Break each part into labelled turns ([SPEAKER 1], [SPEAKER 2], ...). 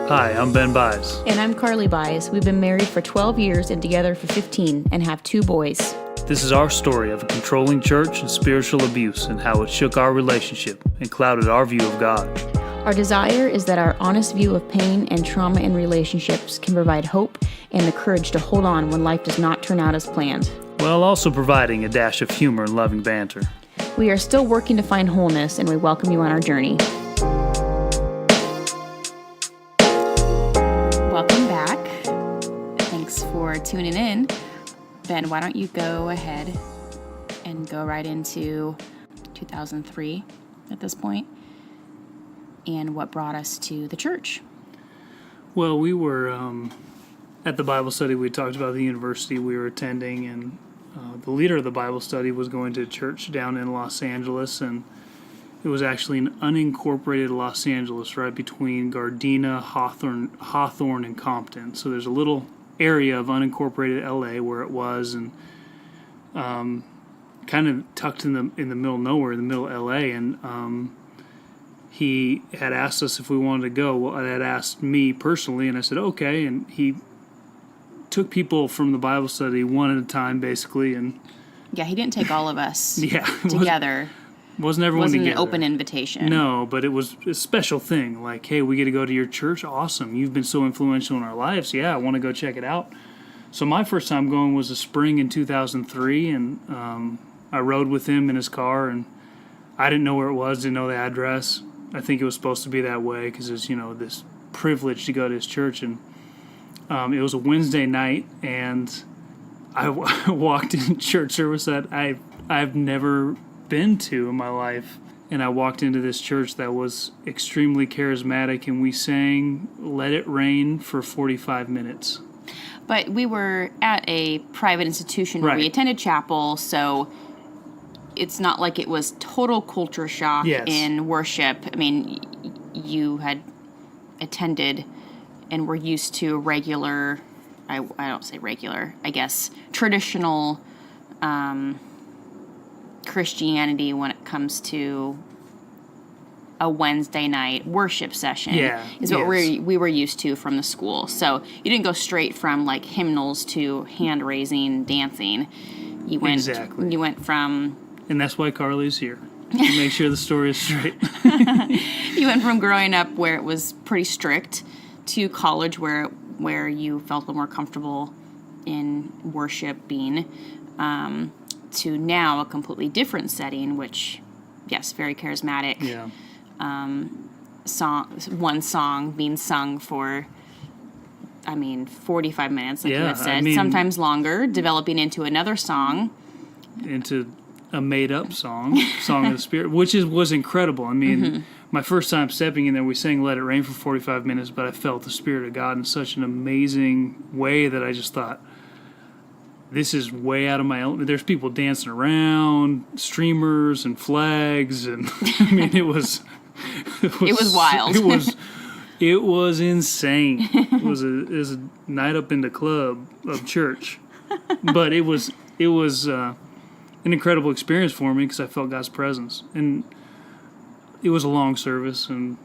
[SPEAKER 1] Hi, I'm Ben Byes.
[SPEAKER 2] And I'm Carly Byes. We've been married for 12 years and together for 15 and have 2 boys.
[SPEAKER 1] This is our story of a controlling church and spiritual abuse and how it shook our relationship and clouded our view of God.
[SPEAKER 2] Our desire is that our honest view of pain and trauma in relationships can provide hope and the courage to hold on when life does not turn out as planned,
[SPEAKER 1] While also providing a dash of humor and loving banter.
[SPEAKER 2] We are still working to find wholeness, and we welcome you on our journey. Welcome back. Thanks for tuning in. Ben, why don't you go ahead and go right into 2003 at this point and what brought us to the church?
[SPEAKER 1] Well, we were at the Bible study. We talked about the university we were attending, and the leader of the Bible study was going to church down in Los Angeles, and it was actually an unincorporated Los Angeles right between Gardena, Hawthorne, and Compton. So there's a little area of unincorporated LA where it was, and kind of tucked in the middle of nowhere, in the middle of LA, and he had asked us if we wanted to go. Well, I had asked me personally, and I said, okay, and he took people from the Bible study one at a time, basically, and
[SPEAKER 2] Yeah, he didn't take all of us
[SPEAKER 1] Wasn't
[SPEAKER 2] together.
[SPEAKER 1] everyone
[SPEAKER 2] Wasn't
[SPEAKER 1] together.
[SPEAKER 2] an open invitation.
[SPEAKER 1] No, but it was a special thing. Like, hey, we get to go to your church. Awesome. You've been so influential in our lives. Yeah, I want to go check it out. So my first time going was the spring in 2003, and I rode with him in his car, and I didn't know where it was, didn't know the address. I think it was supposed to be that way because it's, this privilege to go to his church. And it was a Wednesday night, and I walked in church service that I've never been to in my life, and I walked into this church that was extremely charismatic, and we sang "Let It Rain" for 45 minutes.
[SPEAKER 2] But we were at a private institution where
[SPEAKER 1] Right.
[SPEAKER 2] we attended chapel, so it's not like it was total culture shock
[SPEAKER 1] Yes.
[SPEAKER 2] in worship. I mean, you had attended and were used to regular, I don't say regular, I guess, traditional Christianity when it comes to a Wednesday night worship session.
[SPEAKER 1] Yeah,
[SPEAKER 2] is what
[SPEAKER 1] yes.
[SPEAKER 2] we were used to from the school. So you didn't go straight from like hymnals to hand raising, dancing. You went
[SPEAKER 1] Exactly.
[SPEAKER 2] You went from
[SPEAKER 1] And that's why Carly's here, to make sure the story is straight.
[SPEAKER 2] from growing up where it was pretty strict to college where you felt a little more comfortable in worshiping, to now a completely different setting, which, yes, very charismatic.
[SPEAKER 1] Yeah.
[SPEAKER 2] One song being sung for, 45 minutes, like you
[SPEAKER 1] Yeah,
[SPEAKER 2] had said, sometimes longer, developing into another song.
[SPEAKER 1] Into a made-up song of the Spirit, which was incredible. My first time stepping in there, we sang "Let It Rain" for 45 minutes, but I felt the Spirit of God in such an amazing way that I just thought, this is way out of my element. There's people dancing around, streamers and flags, and it was
[SPEAKER 2] wild.
[SPEAKER 1] It was insane. It was a night up in the club of church, but it was an incredible experience for me because I felt God's presence, and it was a long service, and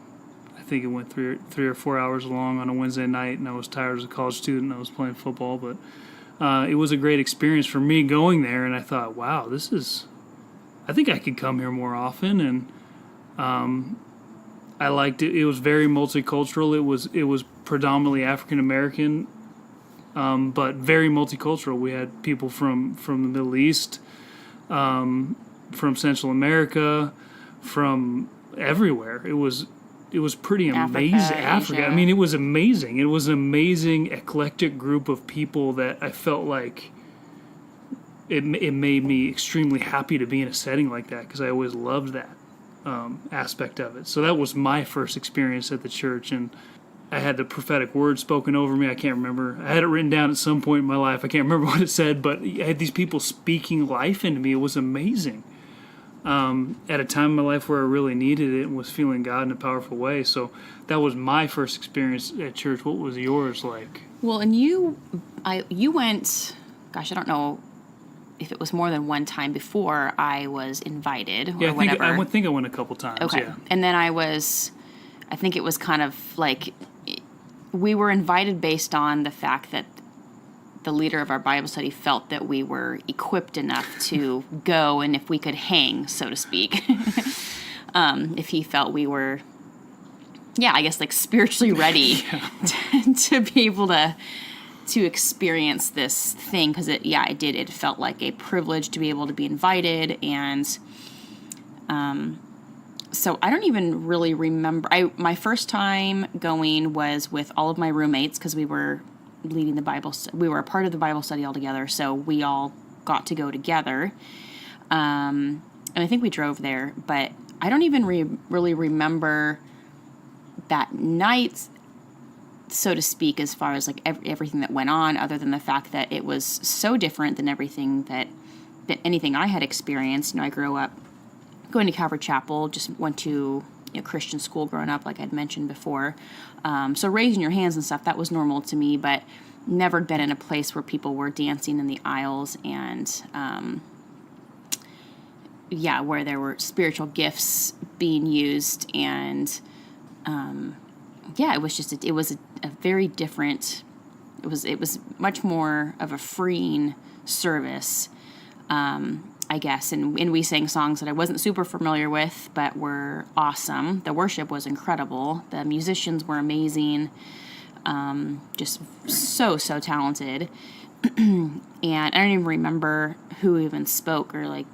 [SPEAKER 1] I think it went three or 4 hours long on a Wednesday night, and I was tired as a college student. I was playing football, but it was a great experience for me going there, and I thought, wow, I think I could come here more often, and I liked it. It was very multicultural. It was predominantly African American, but very multicultural. We had people from the Middle East, from Central America, from everywhere. It was pretty amazing. Africa.
[SPEAKER 2] Asia.
[SPEAKER 1] It was amazing. It was an amazing, eclectic group of people that I felt like it made me extremely happy to be in a setting like that because I always loved that aspect of it. So that was my first experience at the church, and I had the prophetic word spoken over me. I can't remember. I had it written down at some point in my life. I can't remember what it said, but I had these people speaking life into me. It was amazing. At a time in my life where I really needed it and was feeling God in a powerful way. So that was my first experience at church. What was yours like?
[SPEAKER 2] Well, and you went, gosh, I don't know if it was more than one time before I was invited or whatever.
[SPEAKER 1] I think I went a couple times.
[SPEAKER 2] Okay.
[SPEAKER 1] Yeah.
[SPEAKER 2] And then I think it was kind of like we were invited based on the fact that the leader of our Bible study felt that we were equipped enough to go, and if we could hang, so to speak, if he felt we were, I guess like spiritually ready to be able to experience this thing, because it felt like a privilege to be able to be invited. And so I don't even really remember. My first time going was with all of my roommates, because we were leading the Bible. We were a part of the Bible study all together, so we all got to go together. And I think we drove there, but I don't even really remember that night, so to speak, as far as like everything that went on, other than the fact that it was so different than everything that anything I had experienced. I grew up going to Calvary Chapel, just went to Christian school growing up, like I'd mentioned before. So raising your hands and stuff, that was normal to me, but never been in a place where people were dancing in the aisles and, where there were spiritual gifts being used. And, it was just, it was a very different, it was much more of a freeing service, I guess. And we sang songs that I wasn't super familiar with, but were awesome. The worship was incredible. The musicians were amazing. Just so talented. And I don't even remember who even spoke or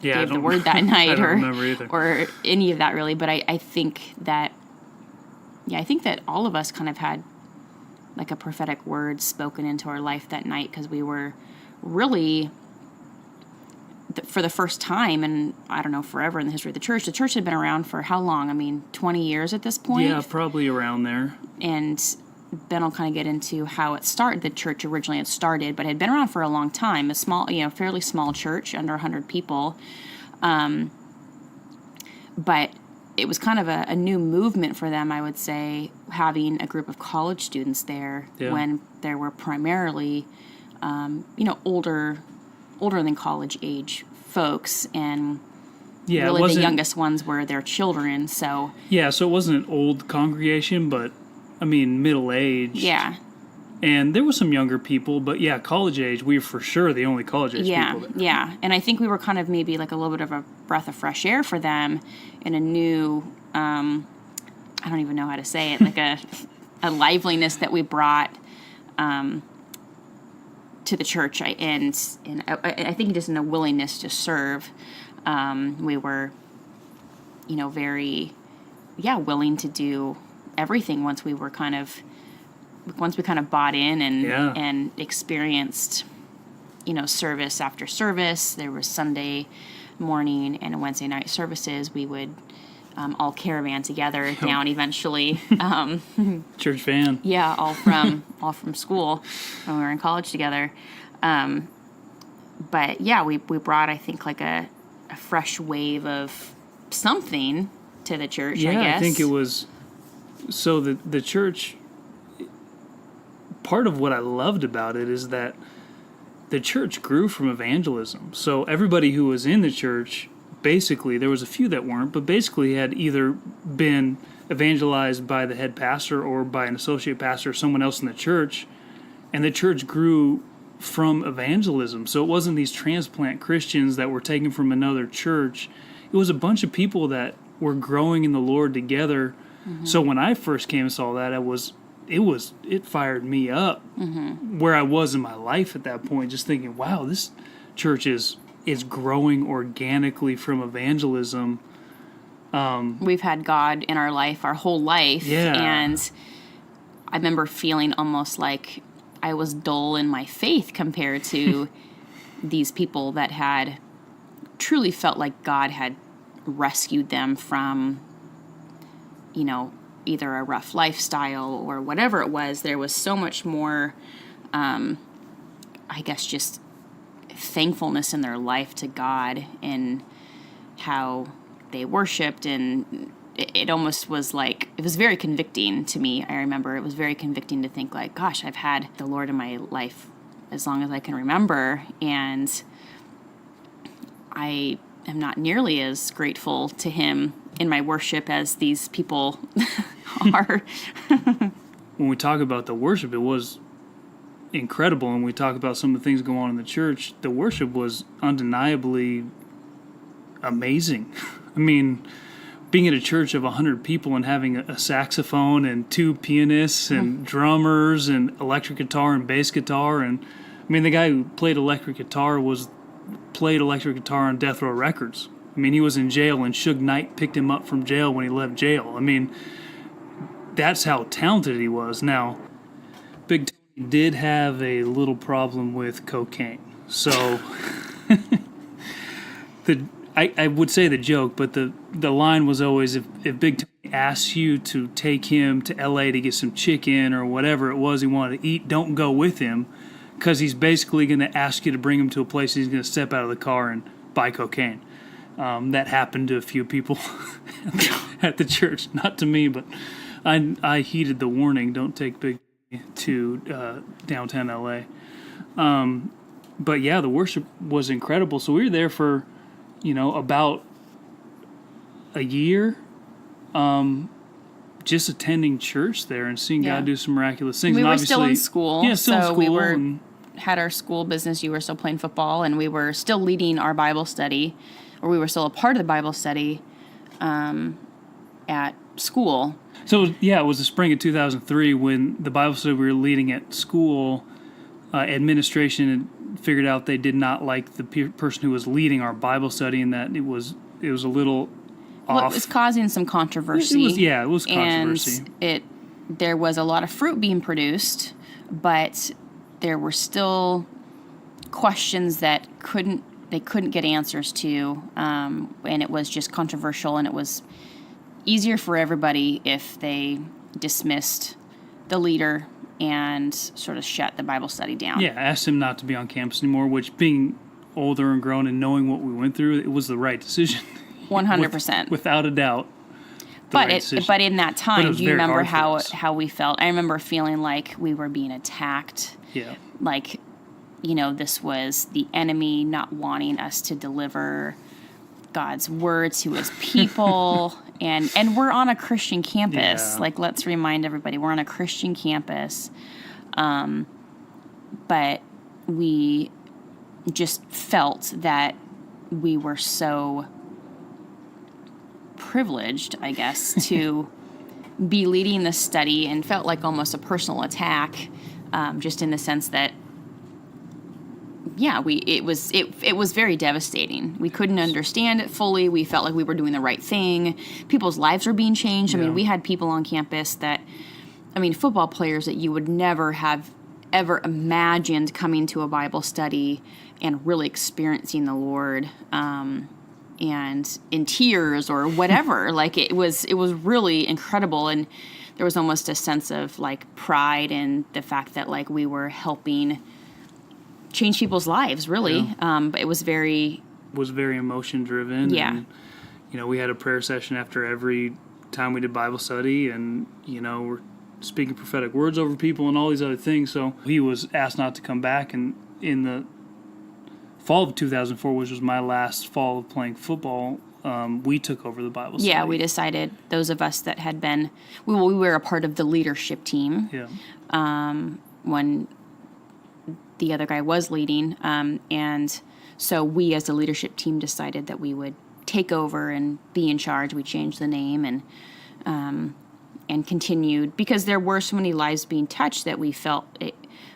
[SPEAKER 2] gave the word that night,
[SPEAKER 1] I don't remember either.
[SPEAKER 2] Or any of that really. But I think that, I think that all of us kind of had like a prophetic word spoken into our life that night, because we were really, for the first time, and I don't know, forever in the history of the church had been around for how long? 20 years at this point?
[SPEAKER 1] Yeah, probably around there.
[SPEAKER 2] And Ben will kind of get into how it started. The church originally had started, but had been around for a long time. A small, fairly small church, under 100 people. But it was kind of a new movement for them, I would say, having a group of college students there when there were primarily, older than college age folks, and really the youngest ones were their children. So
[SPEAKER 1] so it wasn't an old congregation, but middle aged.
[SPEAKER 2] Yeah.
[SPEAKER 1] And there were some younger people, but college age. We were for sure the only college age people there.
[SPEAKER 2] Yeah. And I think we were kind of maybe like a little bit of a breath of fresh air for them, in a new, I don't even know how to say it, like a liveliness that we brought to the church, and I think just in a willingness to serve. We were, very, willing to do everything once we kind of bought in and experienced, service after service. There was Sunday morning and Wednesday night services. We would all caravan together down eventually.
[SPEAKER 1] Church van.
[SPEAKER 2] Yeah, all from school when we were in college together. But we brought, I think, like a fresh wave of something to the church, I guess.
[SPEAKER 1] I think it was, so the church, part of what I loved about it is that the church grew from evangelism. So everybody who was in the church, basically, there was a few that weren't, but basically had either been evangelized by the head pastor or by an associate pastor or someone else in the church, and the church grew from evangelism. So it wasn't these transplant Christians that were taken from another church. It was a bunch of people that were growing in the Lord together. Mm-hmm. So when I first came and saw that, it fired me up, where I was in my life at that point, just thinking, wow, this church is growing organically from evangelism.
[SPEAKER 2] We've had God in our life our whole life.
[SPEAKER 1] Yeah.
[SPEAKER 2] And I remember feeling almost like I was dull in my faith compared to these people that had truly felt like God had rescued them from, either a rough lifestyle or whatever it was. There was so much more, I guess, just thankfulness in their life to God and how they worshiped, and it almost was like, it was very convicting to me. I remember it was very convicting to think like, gosh, I've had the Lord in my life as long as I can remember, and I am not nearly as grateful to him in my worship as these people are.
[SPEAKER 1] when we talk about the worship, it was incredible. And we talk about some of the things going on in the church. The worship was undeniably amazing. I mean, being at a church of 100 people and having a saxophone and 2 pianists and drummers and electric guitar and bass guitar. And I mean, the guy who played electric guitar on Death Row Records. I mean, he was in jail and Suge Knight picked him up from jail when he left jail. I mean, that's how talented he was. Now, Big Tony did have a little problem with cocaine. So I would say the joke, but the line was always, if Big Tony asks you to take him to L.A. to get some chicken or whatever it was he wanted to eat, don't go with him, because he's basically going to ask you to bring him to a place he's going to step out of the car and buy cocaine. That happened to a few people at the church. Not to me, but I heeded the warning, don't take Big Tony to downtown L.A. But yeah, the worship was incredible. So we were there for about a year, just attending church there and seeing God do some miraculous things.
[SPEAKER 2] We
[SPEAKER 1] and
[SPEAKER 2] were
[SPEAKER 1] obviously,
[SPEAKER 2] still in school.
[SPEAKER 1] Yeah, still in school.
[SPEAKER 2] We had our school business. You were still playing football, and we were still leading our Bible study, or we were still a part of the Bible study at school.
[SPEAKER 1] So, yeah, it was the spring of 2003 when the Bible study we were leading at school, administration had figured out they did not like the person who was leading our Bible study, and that it was a little off.
[SPEAKER 2] Well, it was causing some controversy.
[SPEAKER 1] It was controversy.
[SPEAKER 2] And there was a lot of fruit being produced, but there were still questions that they couldn't get answers to, and it was just controversial, and it was easier for everybody if they dismissed the leader and sort of shut the Bible study down.
[SPEAKER 1] Yeah, asked him not to be on campus anymore, which, being older and grown and knowing what we went through, it was the right decision.
[SPEAKER 2] 100%.
[SPEAKER 1] Without a doubt.
[SPEAKER 2] But in that time, do you remember how we felt? I remember feeling like we were being attacked.
[SPEAKER 1] Yeah.
[SPEAKER 2] Like, this was the enemy not wanting us to deliver God's word to his people. and we're on a Christian campus.
[SPEAKER 1] Yeah.
[SPEAKER 2] Like, let's remind everybody, we're on a Christian campus. But we just felt that we were so privileged, I guess, to be leading the study, and felt like almost a personal attack, just in the sense that, it was very devastating. We couldn't understand it fully. We felt like we were doing the right thing. People's lives were being changed. I mean, we had people on campus football players that you would never have ever imagined coming to a Bible study and really experiencing the Lord, and in tears or whatever. Like, it was really incredible, and there was almost a sense of like pride in the fact that like we were helping change people's lives, really. Yeah. But it was very
[SPEAKER 1] emotion driven.
[SPEAKER 2] Yeah.
[SPEAKER 1] And, we had a prayer session after every time we did Bible study, and we're speaking prophetic words over people and all these other things. So he was asked not to come back, and in the fall of 2004, which was my last fall of playing football, we took over the Bible study.
[SPEAKER 2] Yeah, we decided, those of us that had been, we were a part of the leadership team.
[SPEAKER 1] Yeah.
[SPEAKER 2] When the other guy was leading, and so we as a leadership team decided that we would take over and be in charge. We changed the name and continued, because there were so many lives being touched that we felt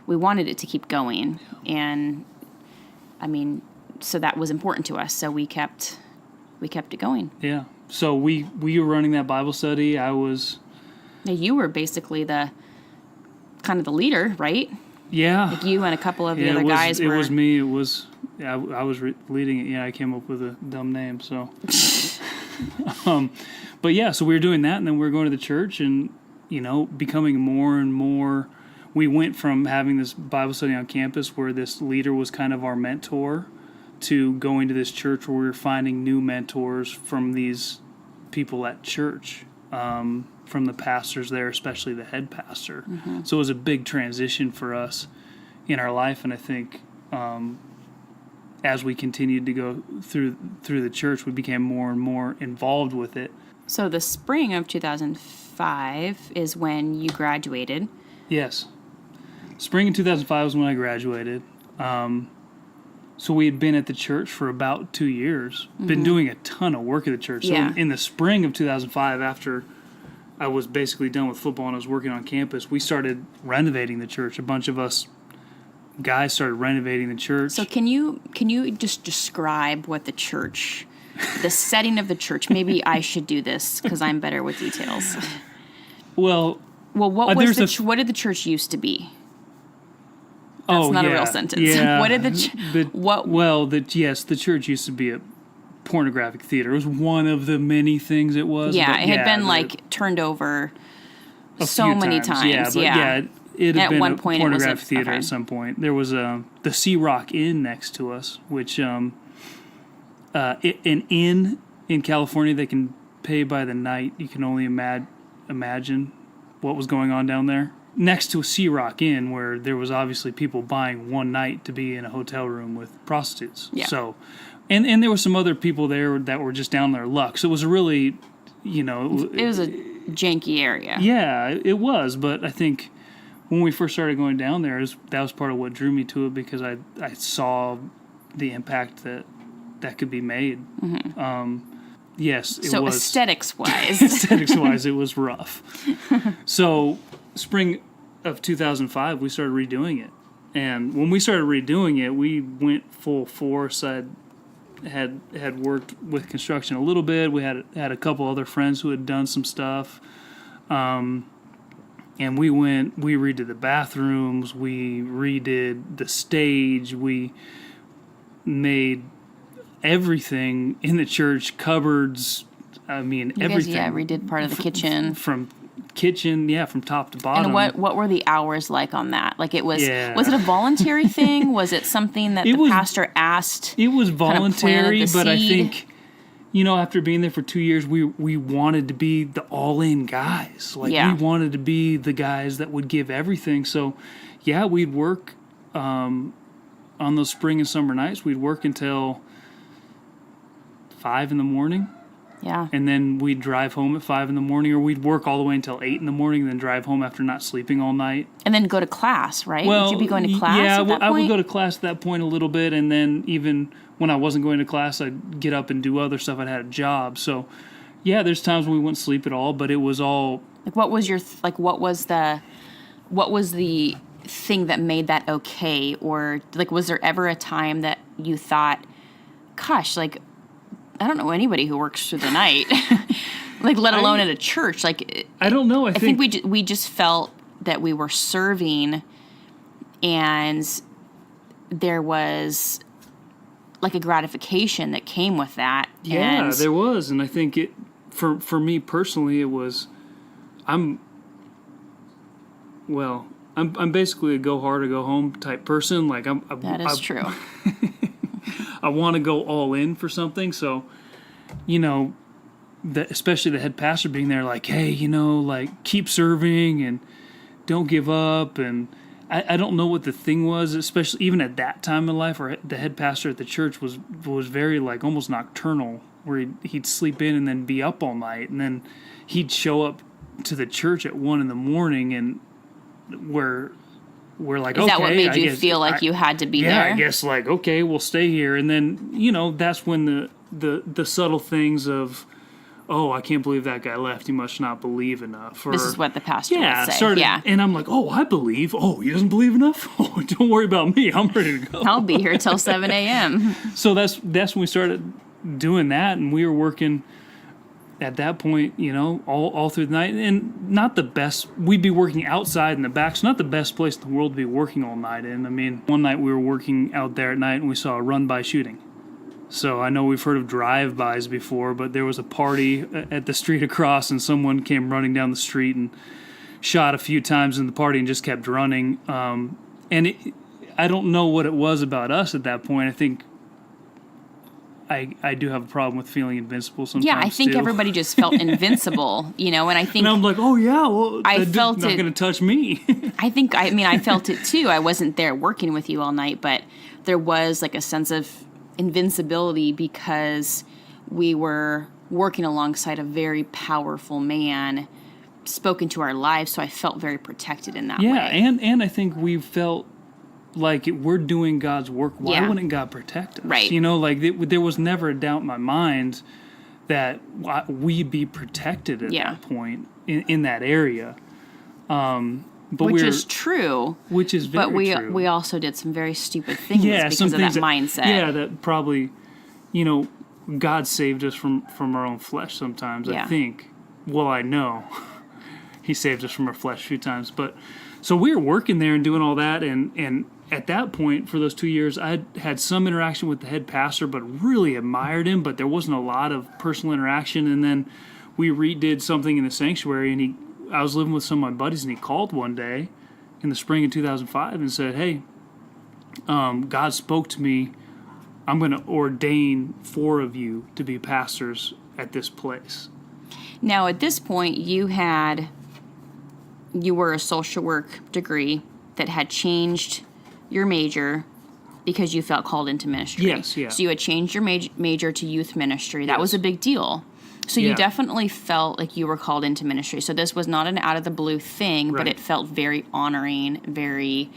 [SPEAKER 2] we wanted it to keep going. And so that was important to us. So we kept it going.
[SPEAKER 1] Yeah. So we were running that Bible study.
[SPEAKER 2] You were basically the kind of the leader, right?
[SPEAKER 1] Yeah.
[SPEAKER 2] Like you and a couple of the other guys were.
[SPEAKER 1] It was me. It was, I was leading it. Yeah, I came up with a dumb name, so. But yeah, so we were doing that, and then we were going to the church and, becoming more and more. We went from having this Bible study on campus where this leader was kind of our mentor, to going to this church where we were finding new mentors from these people at church, from the pastors there, especially the head pastor. Mm-hmm. So it was a big transition for us in our life, and I think as we continued to go through the church, we became more and more involved with it.
[SPEAKER 2] So the spring of 2005, 2005 is when you graduated.
[SPEAKER 1] Yes. Spring of 2005 was when I graduated. So we had been at the church for about 2 years, been doing a ton of work at the church. So in the spring of 2005, after I was basically done with football and I was working on campus, we started renovating the church. A bunch of us guys started renovating the church.
[SPEAKER 2] So can you just describe what the church, the setting of the church? Maybe I should do this because I'm better with details.
[SPEAKER 1] Well,
[SPEAKER 2] what did the church used to be? That's not a real sentence.
[SPEAKER 1] Yeah.
[SPEAKER 2] What did
[SPEAKER 1] the church used to be a pornographic theater. It was one of the many things it was.
[SPEAKER 2] Yeah, it had been turned over so many times.
[SPEAKER 1] It had
[SPEAKER 2] at
[SPEAKER 1] been
[SPEAKER 2] one
[SPEAKER 1] a
[SPEAKER 2] point
[SPEAKER 1] pornographic theater at some point. There was the Sea Rock Inn next to us, which an inn in California that can pay by the night. You can only imagine what was going on down there. Next to a Sea Rock Inn, where there was obviously people buying one night to be in a hotel room with prostitutes.
[SPEAKER 2] Yeah.
[SPEAKER 1] So, and there were some other people there that were just down their luck. So it was a really,
[SPEAKER 2] it was a janky area.
[SPEAKER 1] Yeah, it was. But I think when we first started going down there, that was part of what drew me to it, because I saw the impact that could be made. Mm-hmm. Yes, it was.
[SPEAKER 2] So aesthetics-wise.
[SPEAKER 1] Aesthetics-wise, it was rough. So spring of 2005, we started redoing it. And when we started redoing it, we went full force. I had worked with construction a little bit. We had a couple other friends who had done some stuff. And we redid the bathrooms, we redid the stage, we made everything in the church, cupboards, everything.
[SPEAKER 2] Redid part of the kitchen.
[SPEAKER 1] From top to bottom.
[SPEAKER 2] And what were the hours like on that? Was it a voluntary thing? Was it something that pastor asked?
[SPEAKER 1] It was voluntary, but I
[SPEAKER 2] seed?
[SPEAKER 1] think, after being there for 2 years, we wanted to be the all-in guys. We wanted to be the guys that would give everything. So, we'd work on those spring and summer nights. We'd work until 5 a.m.
[SPEAKER 2] Yeah.
[SPEAKER 1] And then we'd drive home at 5 a.m, or we'd work all the way until 8 a.m, and then drive home after not sleeping all night.
[SPEAKER 2] And then go to class, right?
[SPEAKER 1] Well,
[SPEAKER 2] would you be going to class at that point?
[SPEAKER 1] I would go to class at that point a little bit, and then even when I wasn't going to class, I'd get up and do other stuff. I'd had a job. So, there's times when we wouldn't sleep at all, but it was all...
[SPEAKER 2] what was the thing that made that okay? Or, was there ever a time that you thought, gosh, I don't know anybody who works through the night, let alone at a church. I
[SPEAKER 1] don't know. I think
[SPEAKER 2] we just felt that we were serving, and there was a gratification that came with that.
[SPEAKER 1] Yeah, there was, and I think for me personally, it was, I'm basically a go hard or go home type person.
[SPEAKER 2] That is true.
[SPEAKER 1] I want to go all in for something. So, especially the head pastor being there, hey, keep serving and don't give up. And I don't know what the thing was, especially even at that time in life, or the head pastor at the church was very almost nocturnal, where he'd sleep in and then be up all night. And then he'd show up to the church at 1 a.m, and we're like,
[SPEAKER 2] is
[SPEAKER 1] okay,
[SPEAKER 2] that what made you feel like you had to be there?
[SPEAKER 1] Yeah, I guess okay, we'll stay here. And then, that's when the subtle things of, oh, I can't believe that guy left. He must not believe enough. Or,
[SPEAKER 2] this is what the pastor would say.
[SPEAKER 1] And I'm like, oh, I believe. Oh, he doesn't believe enough? Oh, don't worry about me. I'm ready to go.
[SPEAKER 2] I'll be here till 7 a.m.
[SPEAKER 1] So that's when we started doing that, and we were working at that point, all through the night, and not the best. We'd be working outside in the back, so not the best place in the world to be working all night in. One night we were working out there at night, and we saw a run-by shooting. So I know we've heard of drive-bys before, but there was a party at the street across, and someone came running down the street and shot a few times in the party and just kept running. I don't know what it was about us at that point. I think I do have a problem with feeling invincible sometimes.
[SPEAKER 2] Yeah, I think everybody just felt invincible, and I think...
[SPEAKER 1] And I'm like, oh yeah, well,
[SPEAKER 2] I felt
[SPEAKER 1] not going to touch me.
[SPEAKER 2] I felt it too. I wasn't there working with you all night, but there was a sense of invincibility because we were working alongside a very powerful man spoke into our lives, so I felt very protected in that
[SPEAKER 1] Yeah,
[SPEAKER 2] way.
[SPEAKER 1] and I think we felt like we're doing God's work. Why
[SPEAKER 2] Yeah.
[SPEAKER 1] wouldn't God protect us?
[SPEAKER 2] Right.
[SPEAKER 1] You know, like there was never a doubt in my mind that we'd be protected at
[SPEAKER 2] Yeah.
[SPEAKER 1] that point in that area. But
[SPEAKER 2] Which is true.
[SPEAKER 1] Which is very
[SPEAKER 2] But
[SPEAKER 1] true.
[SPEAKER 2] we also did some very stupid things
[SPEAKER 1] Yeah,
[SPEAKER 2] because
[SPEAKER 1] some
[SPEAKER 2] of that
[SPEAKER 1] things
[SPEAKER 2] mindset.
[SPEAKER 1] Yeah, that probably, you know, God saved us from our own flesh sometimes, I
[SPEAKER 2] Yeah.
[SPEAKER 1] think. Well, I know. He saved us from our flesh a few times. But so we were working there and doing all that, and at that point, for those 2 years, I had some interaction with the head pastor, but really admired him, but there wasn't a lot of personal interaction. And then we redid something in the sanctuary, and I was living with some of my buddies, and he called one day in the spring of 2005 and said, hey, God spoke to me. I'm going to ordain 4 of you to be pastors at this place.
[SPEAKER 2] Now, at this point, you were a social work degree that had changed your major because you felt called into ministry.
[SPEAKER 1] Yes, yeah.
[SPEAKER 2] So you had changed your major to youth ministry. That was
[SPEAKER 1] Yes.
[SPEAKER 2] a big deal. So
[SPEAKER 1] Yeah.
[SPEAKER 2] you definitely felt like you were called into ministry. So this was not an out of the blue thing, but
[SPEAKER 1] Right.
[SPEAKER 2] it felt very honoring, very,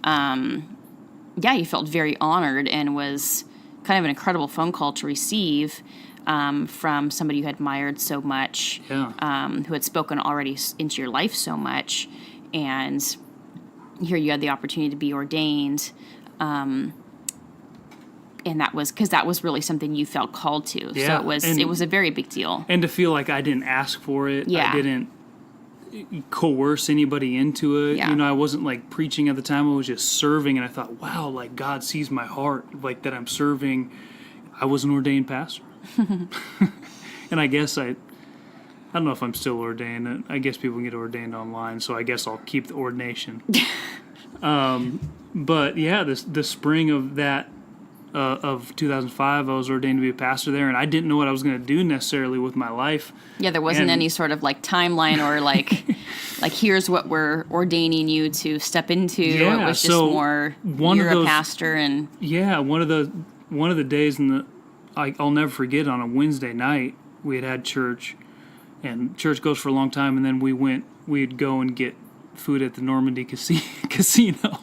[SPEAKER 2] you felt very honored, and was kind of an incredible phone call to receive from somebody you had admired so much,
[SPEAKER 1] Yeah.
[SPEAKER 2] who had spoken already into your life so much, and here you had the opportunity to be ordained. And that was really something you felt called to.
[SPEAKER 1] Yeah,
[SPEAKER 2] So it was a very big deal.
[SPEAKER 1] And to feel like I didn't ask for it.
[SPEAKER 2] Yeah.
[SPEAKER 1] I didn't coerce anybody into it.
[SPEAKER 2] Yeah.
[SPEAKER 1] You know, I wasn't like preaching at the time. I was just serving, and I thought, wow, like God sees my heart, like that I'm serving. I was an ordained pastor. And I guess I don't know if I'm still ordained. I guess people can get ordained online, so I guess I'll keep the ordination. But yeah, the spring of that of 2005, I was ordained to be a pastor there, and I didn't know what I was going to do necessarily with my life.
[SPEAKER 2] Yeah, there wasn't
[SPEAKER 1] And-
[SPEAKER 2] any sort of like timeline or like like here's what we're ordaining you to step into.
[SPEAKER 1] Yeah,
[SPEAKER 2] It was just
[SPEAKER 1] so
[SPEAKER 2] more
[SPEAKER 1] one of
[SPEAKER 2] you're a
[SPEAKER 1] those-
[SPEAKER 2] pastor, and
[SPEAKER 1] Yeah, one of the days I'll never forget, on a Wednesday night we had church, and church goes for a long time, and then we'd go and get food at the Normandy casino.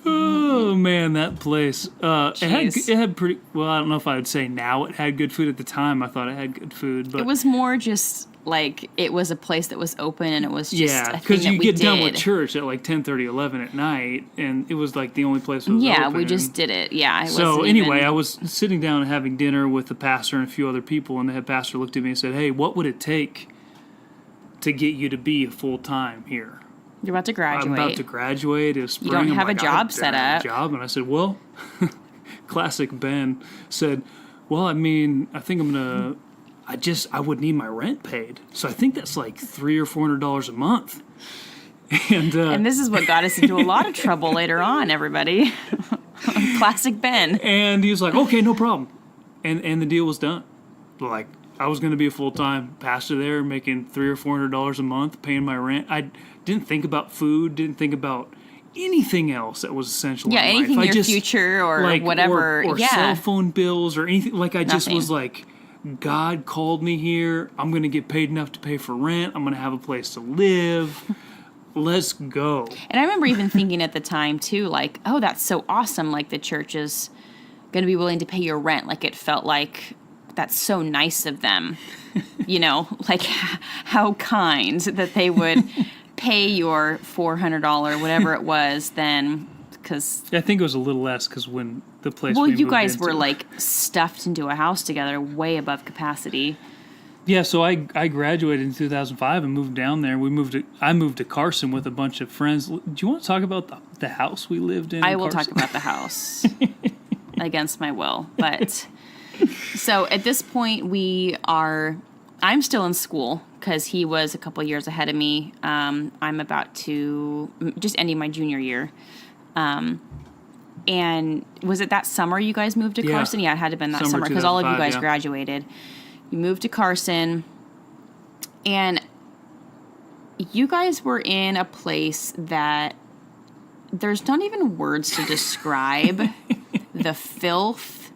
[SPEAKER 1] Oh man, that place!
[SPEAKER 2] Jeez.
[SPEAKER 1] It had pretty well. I don't know if I would say now it had good food. At the time, I thought it had good food, but
[SPEAKER 2] it was more just like it was a place that was open, and it was just
[SPEAKER 1] yeah,
[SPEAKER 2] a thing
[SPEAKER 1] because
[SPEAKER 2] that
[SPEAKER 1] you
[SPEAKER 2] we
[SPEAKER 1] get
[SPEAKER 2] did.
[SPEAKER 1] done with church at like 10:30, 11 at night, and it was like the only place that was
[SPEAKER 2] Yeah,
[SPEAKER 1] open.
[SPEAKER 2] we just did it. Yeah. It
[SPEAKER 1] So
[SPEAKER 2] wasn't
[SPEAKER 1] anyway,
[SPEAKER 2] even-
[SPEAKER 1] I was sitting down and having dinner with the pastor and a few other people, and the head pastor looked at me and said, "Hey, what would it take to get you to be full time here?"
[SPEAKER 2] you're about to graduate.
[SPEAKER 1] I'm about to graduate. It was spring.
[SPEAKER 2] don't
[SPEAKER 1] I'm
[SPEAKER 2] have a
[SPEAKER 1] like,
[SPEAKER 2] job
[SPEAKER 1] I
[SPEAKER 2] set
[SPEAKER 1] don't have
[SPEAKER 2] up.
[SPEAKER 1] a job, and I said, "Well," classic Ben said, "Well, I mean, I think I'm gonna. I would need my rent paid, so I think that's like $300 or $400 a month."
[SPEAKER 2] And this is what got us into a lot of trouble later on, everybody. Classic Ben.
[SPEAKER 1] And he was like, "Okay, no problem," and the deal was done. Like, I was going to be a full-time pastor there, making $300 or $400 a month, paying my rent. I didn't think about food, didn't think about anything else that was essential.
[SPEAKER 2] Yeah,
[SPEAKER 1] in
[SPEAKER 2] anything
[SPEAKER 1] life.
[SPEAKER 2] in your future or
[SPEAKER 1] like,
[SPEAKER 2] whatever.
[SPEAKER 1] or
[SPEAKER 2] Yeah.
[SPEAKER 1] cell phone bills or anything. Like, I just
[SPEAKER 2] Nothing.
[SPEAKER 1] was like, God called me here. I'm going to get paid enough to pay for rent. I'm going to have a place to live. Let's go.
[SPEAKER 2] And I remember even thinking at the time, too, like, oh, that's so awesome. Like, the church is going to be willing to pay your rent. Like, it felt like that's so nice of them. You know, like, how kind that they would pay your $400, whatever it was then. Because,
[SPEAKER 1] I think it was a little less because when the place
[SPEAKER 2] well,
[SPEAKER 1] we
[SPEAKER 2] you
[SPEAKER 1] moved
[SPEAKER 2] guys
[SPEAKER 1] into-
[SPEAKER 2] were, like, stuffed into a house together way above capacity.
[SPEAKER 1] Yeah, so I graduated in 2005 and moved down there. I moved to Carson with a bunch of friends. Do you want to talk about the house we lived in?
[SPEAKER 2] I will
[SPEAKER 1] Carson?
[SPEAKER 2] talk about the house against my will. But so at this point, I'm still in school because he was a couple years ahead of me. I'm about to just ending my junior year. And was it that summer you guys moved to
[SPEAKER 1] Yeah.
[SPEAKER 2] Carson? Yeah, it had to have been that
[SPEAKER 1] Summer
[SPEAKER 2] summer because all of you
[SPEAKER 1] 2005,
[SPEAKER 2] guys
[SPEAKER 1] yeah.
[SPEAKER 2] graduated. You moved to Carson, and you guys were in a place that there's not even words to describe the filth,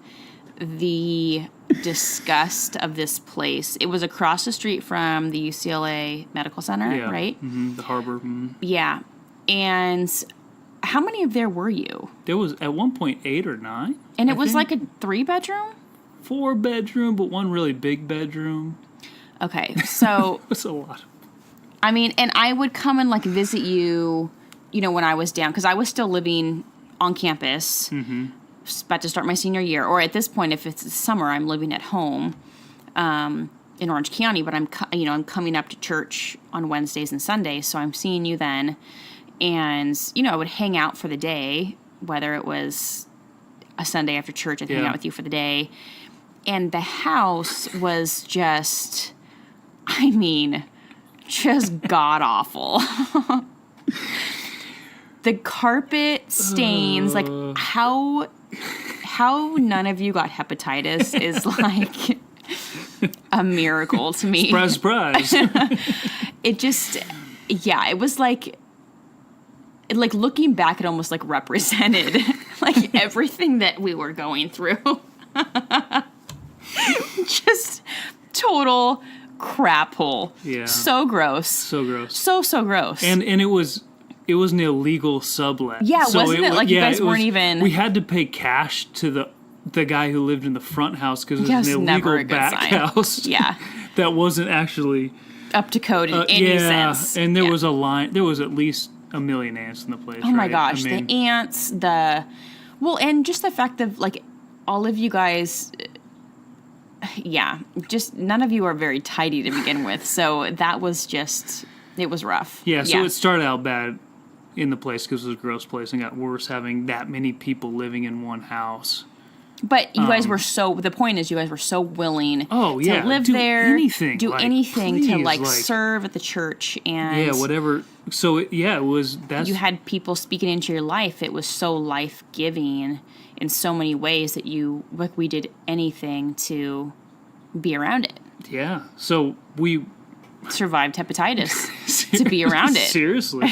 [SPEAKER 2] the disgust of this place. It was across the street from the UCLA Medical Center, right?
[SPEAKER 1] The harbor.
[SPEAKER 2] Yeah. And how many of there were you?
[SPEAKER 1] There was at one point 8 or 9.
[SPEAKER 2] And it was like a 3-bedroom?
[SPEAKER 1] 4-bedroom, but one really big bedroom.
[SPEAKER 2] Okay, so...
[SPEAKER 1] It's a lot.
[SPEAKER 2] I mean, and I would come and, like, visit you, you know, when I was down, because I was still living on campus, about to start my senior year, or at this point, if it's summer, I'm living at home in Orange County, but I'm coming up to church on Wednesdays and Sundays, so I'm seeing you then, and, you know, I would hang out for the day, whether it was a Sunday after church, I'd hang out with you for the day, and the house was just, I mean... just god-awful. The carpet stains, like, how none of you got hepatitis is, like, a miracle to me.
[SPEAKER 1] Surprise, surprise.
[SPEAKER 2] It just, it was like looking back, it almost, like, represented, like, everything that we were going through. Just total... crap hole.
[SPEAKER 1] Yeah.
[SPEAKER 2] So gross.
[SPEAKER 1] So gross.
[SPEAKER 2] So gross.
[SPEAKER 1] And it was an illegal sublet.
[SPEAKER 2] Yeah, so wasn't it? Like, you guys weren't even...
[SPEAKER 1] We had to pay cash to the guy who lived in the front house because it was an illegal back house.
[SPEAKER 2] Yeah.
[SPEAKER 1] That wasn't actually...
[SPEAKER 2] up to code in any sense.
[SPEAKER 1] And there was a line... There was at least a million ants in the place,
[SPEAKER 2] Oh, my gosh. I mean, the ants, Well, and just the fact of, like, all of you guys... Yeah, just none of you are very tidy to begin with, so that was just, it was rough.
[SPEAKER 1] Yeah, so it started out bad in the place because it was a gross place and got worse having that many people living in one house.
[SPEAKER 2] But you guys were the point is you guys were so willing to live there,
[SPEAKER 1] anything,
[SPEAKER 2] do
[SPEAKER 1] like,
[SPEAKER 2] anything
[SPEAKER 1] please,
[SPEAKER 2] to, like, serve at the church, and...
[SPEAKER 1] Yeah, whatever. So, it was...
[SPEAKER 2] You had people speaking into your life. It was so life-giving in so many ways that we did anything to be around it.
[SPEAKER 1] Yeah. So we
[SPEAKER 2] survived hepatitis to be around it.
[SPEAKER 1] Seriously.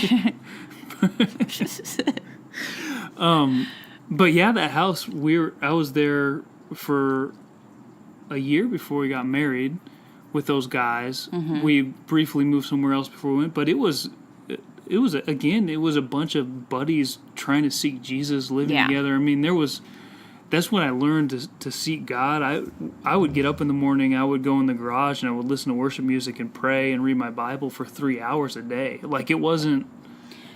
[SPEAKER 1] But yeah, that house, I was there for a year before we got married with those guys. We briefly moved somewhere else before we went, but it was a bunch of buddies trying to seek Jesus, living together. I mean, that's when I learned to seek God. I would get up in the morning, I would go in the garage, and I would listen to worship music and pray and read my Bible for 3 hours a day. Like, it wasn't...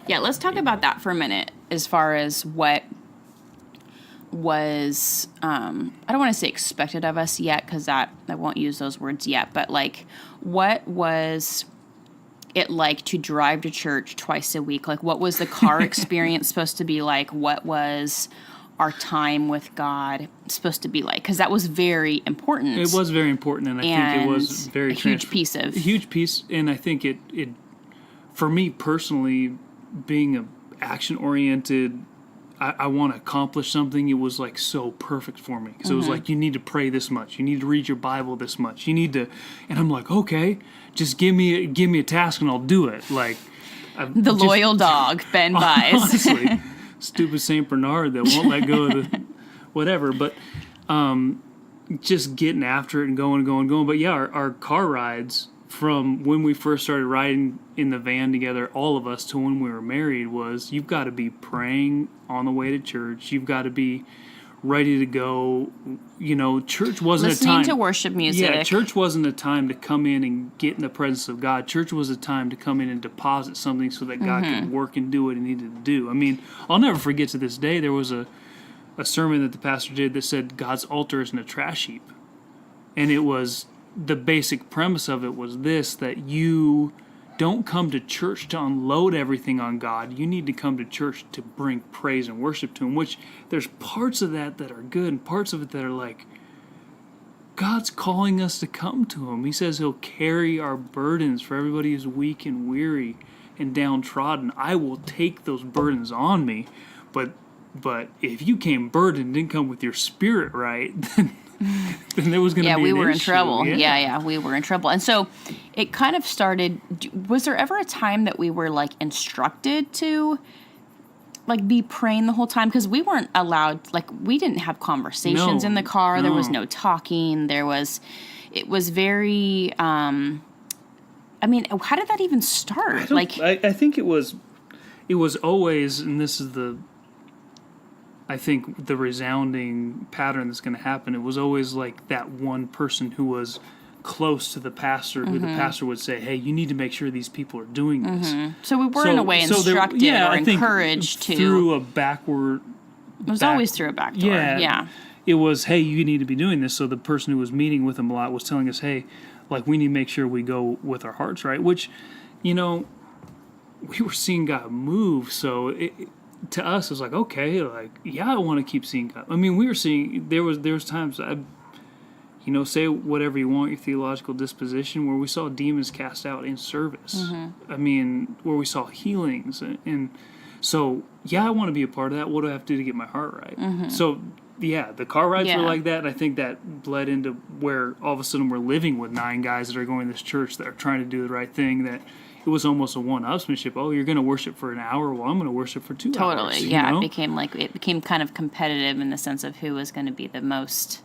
[SPEAKER 2] Yeah, let's talk about that for a minute as far as what was, I don't want to say expected of us yet, because I won't use those words yet, but, like, what was it like to drive to church twice a week? Like, what was the car experience supposed to be like? What was our time with God supposed to be like? Because that was very important.
[SPEAKER 1] It was very important, and I think it was very...
[SPEAKER 2] a huge piece,
[SPEAKER 1] and I think it for me personally, being an action-oriented, I want to accomplish something, it was, like, so perfect for me. So it was like, you need to pray this much, you need to read your Bible this much, you need to... And I'm like, okay, just give me a task and I'll do it. Like...
[SPEAKER 2] loyal dog, Ben buys.
[SPEAKER 1] Honestly, stupid St. Bernard that won't let go of the whatever, but just getting after it and going. But yeah, our car rides from when we first started riding in the van together, all of us, to when we were married, was you've got to be praying on the way to church. You've got to be ready to go. You know, church wasn't a time...
[SPEAKER 2] Listening to worship music.
[SPEAKER 1] Yeah, church wasn't a time to come in and get in the presence of God. Church was a time to come in and deposit something so that God could work and do what he needed to do. I mean, I'll never forget to this day, there was a sermon that the pastor did that said God's altar isn't a trash heap. And it was... the basic premise of it was this, that you don't come to church to unload everything on God. You need to come to church to bring praise and worship to him, which there's parts of that are good and parts of it that are like, God's calling us to come to him. He says he'll carry our burdens for everybody who's weak and weary and downtrodden. I will take those burdens on me. But if you came burdened and didn't come with your spirit right, then there was going to be
[SPEAKER 2] we
[SPEAKER 1] an
[SPEAKER 2] were in
[SPEAKER 1] issue.
[SPEAKER 2] trouble. Yeah, we were in trouble. And so it kind of started... Was there ever a time that we were, like, instructed to... like be praying the whole time? Because we weren't allowed, like we didn't have conversations
[SPEAKER 1] No,
[SPEAKER 2] in the car. There was
[SPEAKER 1] no.
[SPEAKER 2] no talking. It was very, I mean, how did that even start?
[SPEAKER 1] I think it was always, and this is I think the resounding pattern that's going to happen. It was always like that one person who was close to the pastor, who the pastor would say, "Hey, you need to make sure these people are doing this."
[SPEAKER 2] So we were in a way instructed or
[SPEAKER 1] I think
[SPEAKER 2] encouraged to.
[SPEAKER 1] through a backward.
[SPEAKER 2] It was always through a back door. Yeah.
[SPEAKER 1] It was, hey, you need to be doing this. So the person who was meeting with him a lot was telling us, hey, like we need to make sure we go with our hearts right. Which, we were seeing God move. So to us, it was like, okay, like I want to keep seeing God. I mean, we were seeing there was times say whatever you want, your theological disposition, where we saw demons cast out in service. I mean, where we saw healings. And so, I want to be a part of that. What do I have to do to get my heart right? So, the car rides were like that. And I think that bled into where all of a sudden we're living with 9 guys that are going to this church that are trying to do the right thing, that it was almost a one-upsmanship. Oh, you're going to worship for an hour? Well, I'm going to worship for 2 hours.
[SPEAKER 2] Totally, yeah. It became kind of competitive in the sense of who was going to be the most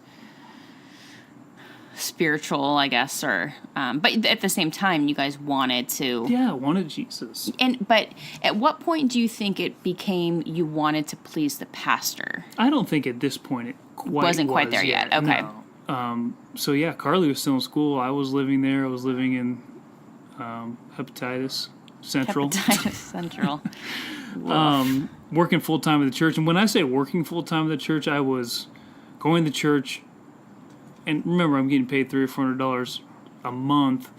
[SPEAKER 2] spiritual, I guess, or but at the same time, you guys wanted to.
[SPEAKER 1] Yeah, wanted Jesus.
[SPEAKER 2] But at what point do you think it became you wanted to please the pastor?
[SPEAKER 1] I don't think at this point it
[SPEAKER 2] wasn't quite there yet. Okay.
[SPEAKER 1] No. So Carly was still in school. I was living there. I was living in Hepatitis Central. Working full time at the church. And when I say working full time at the church, I was going to church. And remember, I'm getting paid $300 or $400 a month.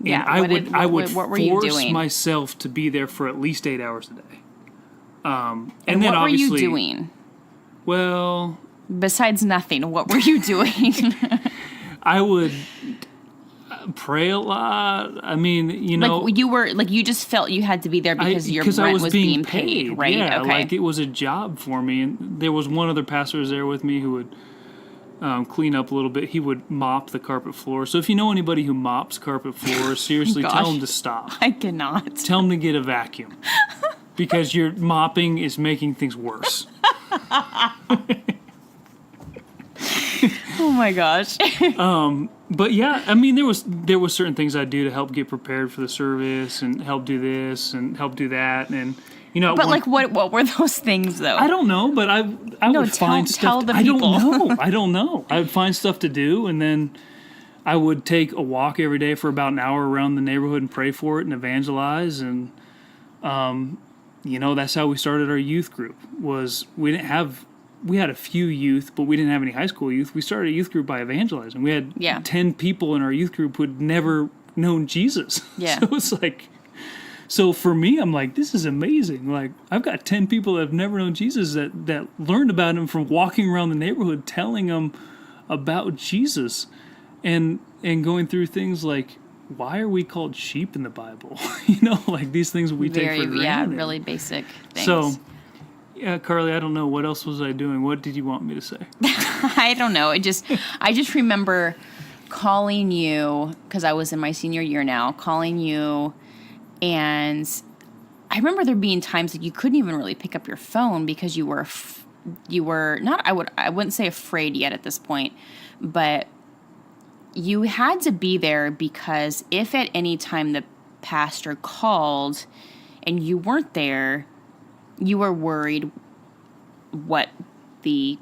[SPEAKER 1] And I would force myself to be there for at least 8 hours a day. And then
[SPEAKER 2] what
[SPEAKER 1] obviously,
[SPEAKER 2] were you doing?
[SPEAKER 1] Well,
[SPEAKER 2] besides nothing, what were you doing?
[SPEAKER 1] I would pray a lot. I mean,
[SPEAKER 2] you just felt you had to be there because your rent was being paid, right?
[SPEAKER 1] Yeah,
[SPEAKER 2] okay.
[SPEAKER 1] Like it was a job for me. And there was one other pastor was there with me who would clean up a little bit. He would mop the carpet floor. So if you know anybody who mops carpet floors, seriously, tell them to stop.
[SPEAKER 2] I cannot.
[SPEAKER 1] Tell them to get a vacuum. Because your mopping is making things worse.
[SPEAKER 2] Oh my gosh.
[SPEAKER 1] But yeah, I mean, there was certain things I'd do to help get prepared for the service and help do this and help do that. And
[SPEAKER 2] but what were those things though?
[SPEAKER 1] I don't know, but I would find stuff.
[SPEAKER 2] Tell the people.
[SPEAKER 1] I don't know. I would find stuff to do, and then I would take a walk every day for about an hour around the neighborhood and pray for it and evangelize. And that's how we started our youth group. We had a few youth, but we didn't have any high school youth. We started a youth group by evangelizing. We had 10 people in our youth group who had never known Jesus.
[SPEAKER 2] Yeah.
[SPEAKER 1] So it's like. So for me, I'm like, this is amazing. Like, I've got 10 people that have never known Jesus that learned about him from walking around the neighborhood, telling them about Jesus, and going through things like, why are we called sheep in the Bible? Like these things we take for granted.
[SPEAKER 2] Yeah, really basic things.
[SPEAKER 1] So, Carly, I don't know. What else was I doing? What did you want me to say?
[SPEAKER 2] I don't know. I just remember calling you, because I was in my senior year now, calling you. And I remember there being times that you couldn't even really pick up your phone because you were not, I wouldn't say afraid yet at this point, but you had to be there because if at any time the pastor called and you weren't there, you were worried what the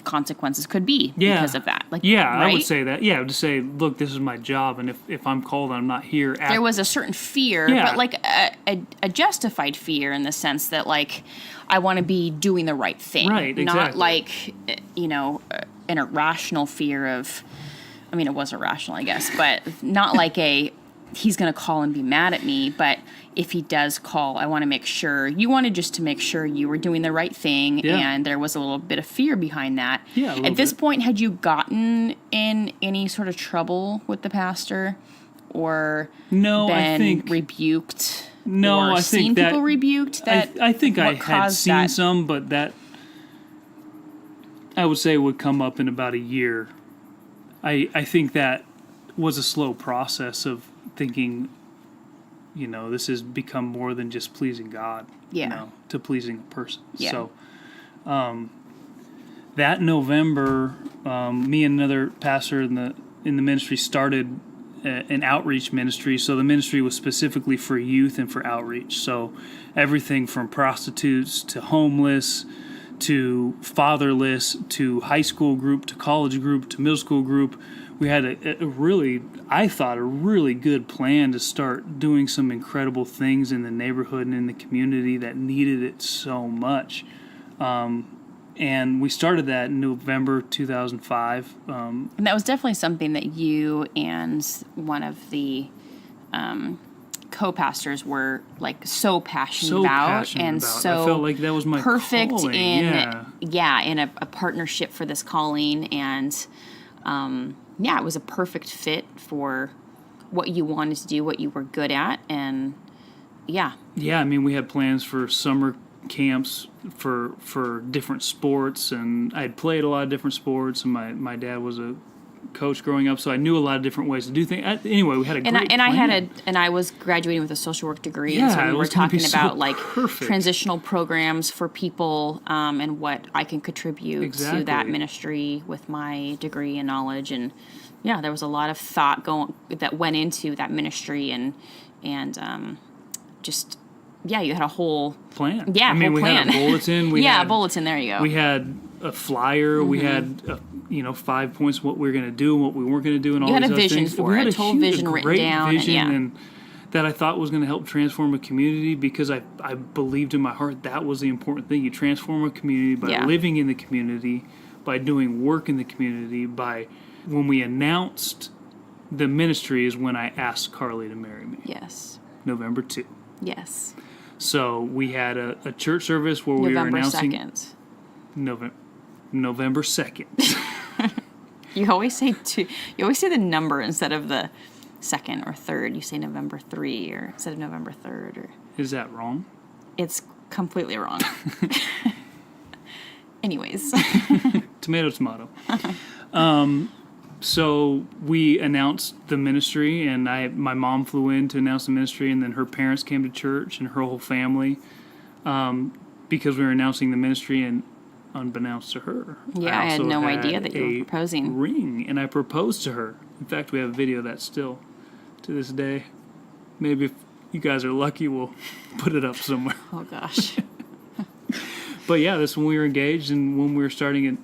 [SPEAKER 2] consequences could be because of that. Like,
[SPEAKER 1] right?
[SPEAKER 2] I
[SPEAKER 1] would say that. Yeah, I would say, look, this is my job, and if I'm called and I'm not here,
[SPEAKER 2] there was a certain fear, but like a justified fear in the sense that like I want to be doing the right thing,
[SPEAKER 1] right? Exactly.
[SPEAKER 2] Not like an irrational fear of. I mean, it was irrational, I guess, but not like he's going to call and be mad at me, but if he does call, I want to make sure, you wanted just to make sure you were doing the right thing, and there was a little bit of fear behind that.
[SPEAKER 1] Yeah,
[SPEAKER 2] at this point, had you gotten in any sort of trouble with the pastor, or been rebuked?
[SPEAKER 1] No,
[SPEAKER 2] or
[SPEAKER 1] I
[SPEAKER 2] seen
[SPEAKER 1] think
[SPEAKER 2] people rebuked.
[SPEAKER 1] I think I had seen some, but that I would say would come up in about a year. I think that was a slow process of thinking, this has become more than just pleasing God, to pleasing a person.
[SPEAKER 2] Yeah.
[SPEAKER 1] So that November, me and another pastor in the ministry started an outreach ministry. So the ministry was specifically for youth and for outreach. So everything from prostitutes to homeless to fatherless to high school group to college group to middle school group. We had a really good plan to start doing some incredible things in the neighborhood and in the community that needed it so much. And we started that in November 2005.
[SPEAKER 2] And that was definitely something that you and one of the co-pastors were like so passionate about. I
[SPEAKER 1] felt like that was my
[SPEAKER 2] perfect
[SPEAKER 1] calling.
[SPEAKER 2] in a partnership for this calling. And it was a perfect fit for what you wanted to do, what you were good at. And yeah, I
[SPEAKER 1] mean, we had plans for summer camps for different sports, and I had played a lot of different sports, and my dad was a coach growing up, so I knew a lot of different ways to do things. Anyway, we had a great plan.
[SPEAKER 2] I was graduating with a social work degree, and so we were talking about transitional programs for people, and what I can contribute to that ministry with my degree and knowledge. And there was a lot of thought that went into that ministry, and you had a whole
[SPEAKER 1] plan.
[SPEAKER 2] Yeah,
[SPEAKER 1] we had a bulletin.
[SPEAKER 2] A bulletin. There you go.
[SPEAKER 1] We had a flyer. We had 5 points of what we were going to do and what we weren't going to do, and all these other things.
[SPEAKER 2] You had a vision for it. A whole vision written down.
[SPEAKER 1] Vision and that I thought was going to help transform a community, because I believed in my heart that was the important thing. You transform a community by living in the community, by doing work in the community. When we announced the ministry is when I asked Carly to marry me.
[SPEAKER 2] Yes.
[SPEAKER 1] November 2.
[SPEAKER 2] Yes.
[SPEAKER 1] So we had a church service where we were announcing November 2nd.
[SPEAKER 2] You always say the number instead of the second or third. You say November 3 or instead of November 3rd. Or
[SPEAKER 1] is that wrong?
[SPEAKER 2] It's completely wrong. Anyways.
[SPEAKER 1] Tomato. So we announced the ministry, and my mom flew in to announce the ministry, and then her parents came to church and her whole family, because we were announcing the ministry, and unbeknownst to her,
[SPEAKER 2] I had no idea that you were proposing.
[SPEAKER 1] Ring, and I proposed to her. In fact, we have a video of that still to this day. Maybe if you guys are lucky, we'll put it up somewhere.
[SPEAKER 2] Oh gosh.
[SPEAKER 1] But that's when we were engaged, and when we were starting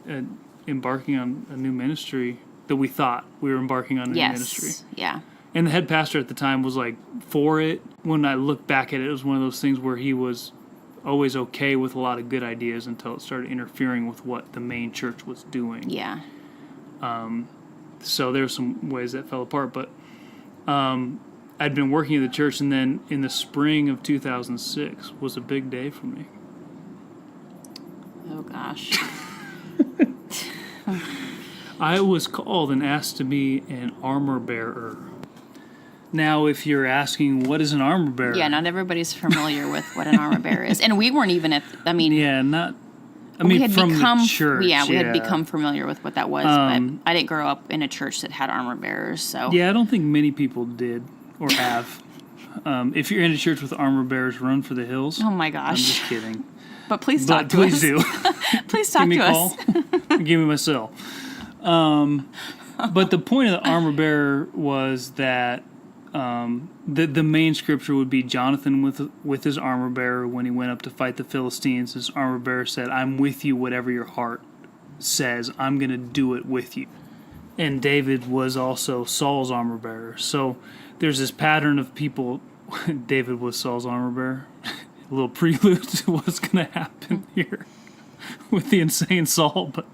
[SPEAKER 1] embarking on a new ministry. That we thought we were embarking on a new ministry.
[SPEAKER 2] Yeah.
[SPEAKER 1] And the head pastor at the time was for it. When I look back at it, it was one of those things where he was always okay with a lot of good ideas until it started interfering with what the main church was doing.
[SPEAKER 2] Yeah.
[SPEAKER 1] So there were some ways that fell apart, but I'd been working at the church, and then in the spring of 2006 was a big day for me.
[SPEAKER 2] Oh gosh.
[SPEAKER 1] I was called and asked to be an armorbearer. Now, if you're asking, what is an armorbearer?
[SPEAKER 2] Yeah, not everybody's familiar with what an armorbearer is. And we weren't even from the church. We had become familiar with what that was, but I didn't grow up in a church that had armorbearers, so.
[SPEAKER 1] Yeah, I don't think many people did or have. If you're in a church with armorbearers, run for the hills.
[SPEAKER 2] Oh my gosh.
[SPEAKER 1] I'm just kidding.
[SPEAKER 2] But please talk to us.
[SPEAKER 1] Please do.
[SPEAKER 2] Please talk to us.
[SPEAKER 1] Give me my cell. But the point of the armor bearer was that the main scripture would be Jonathan with his armor bearer when he went up to fight the Philistines. His armor bearer said, "I'm with you, whatever your heart says. I'm going to do it with you." And David was also Saul's armor bearer. So there's this pattern of people. David was Saul's armor bearer. A little prelude to what's going to happen here with the insane Saul, but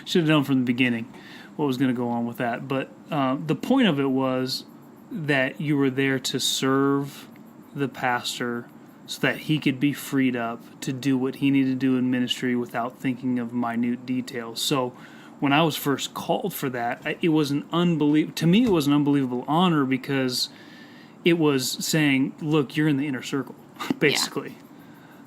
[SPEAKER 1] should have known from the beginning what was going to go on with that. But the point of it was that you were there to serve the pastor so that he could be freed up to do what he needed to do in ministry without thinking of minute details. So when I was first called for that, it was an unbelievable honor, because it was saying, look, you're in the inner circle, basically. Yeah.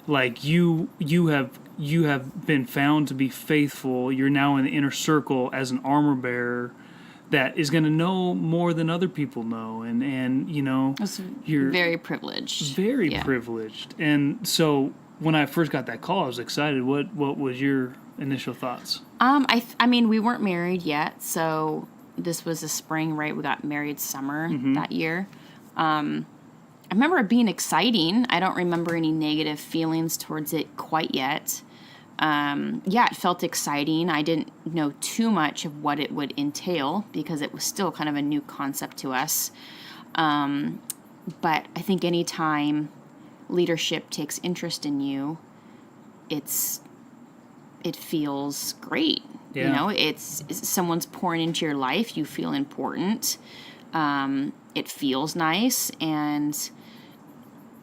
[SPEAKER 1] Like you have been found to be faithful. You're now in the inner circle as an armor bearer that is going to know more than other people know, and you're
[SPEAKER 2] very privileged.
[SPEAKER 1] very
[SPEAKER 2] Yeah.
[SPEAKER 1] privileged. And so when I first got that call, I was excited. What was your initial thoughts?
[SPEAKER 2] I mean, we weren't married yet, so this was the spring, right? We got married summer that year. I remember it being exciting. I don't remember any negative feelings towards it quite yet. It felt exciting. I didn't know too much of what it would entail because it was still kind of a new concept to us. But I think anytime leadership takes interest in you, it feels great.
[SPEAKER 1] Yeah.
[SPEAKER 2] You know, it's someone's pouring into your life. You feel important. It feels nice, and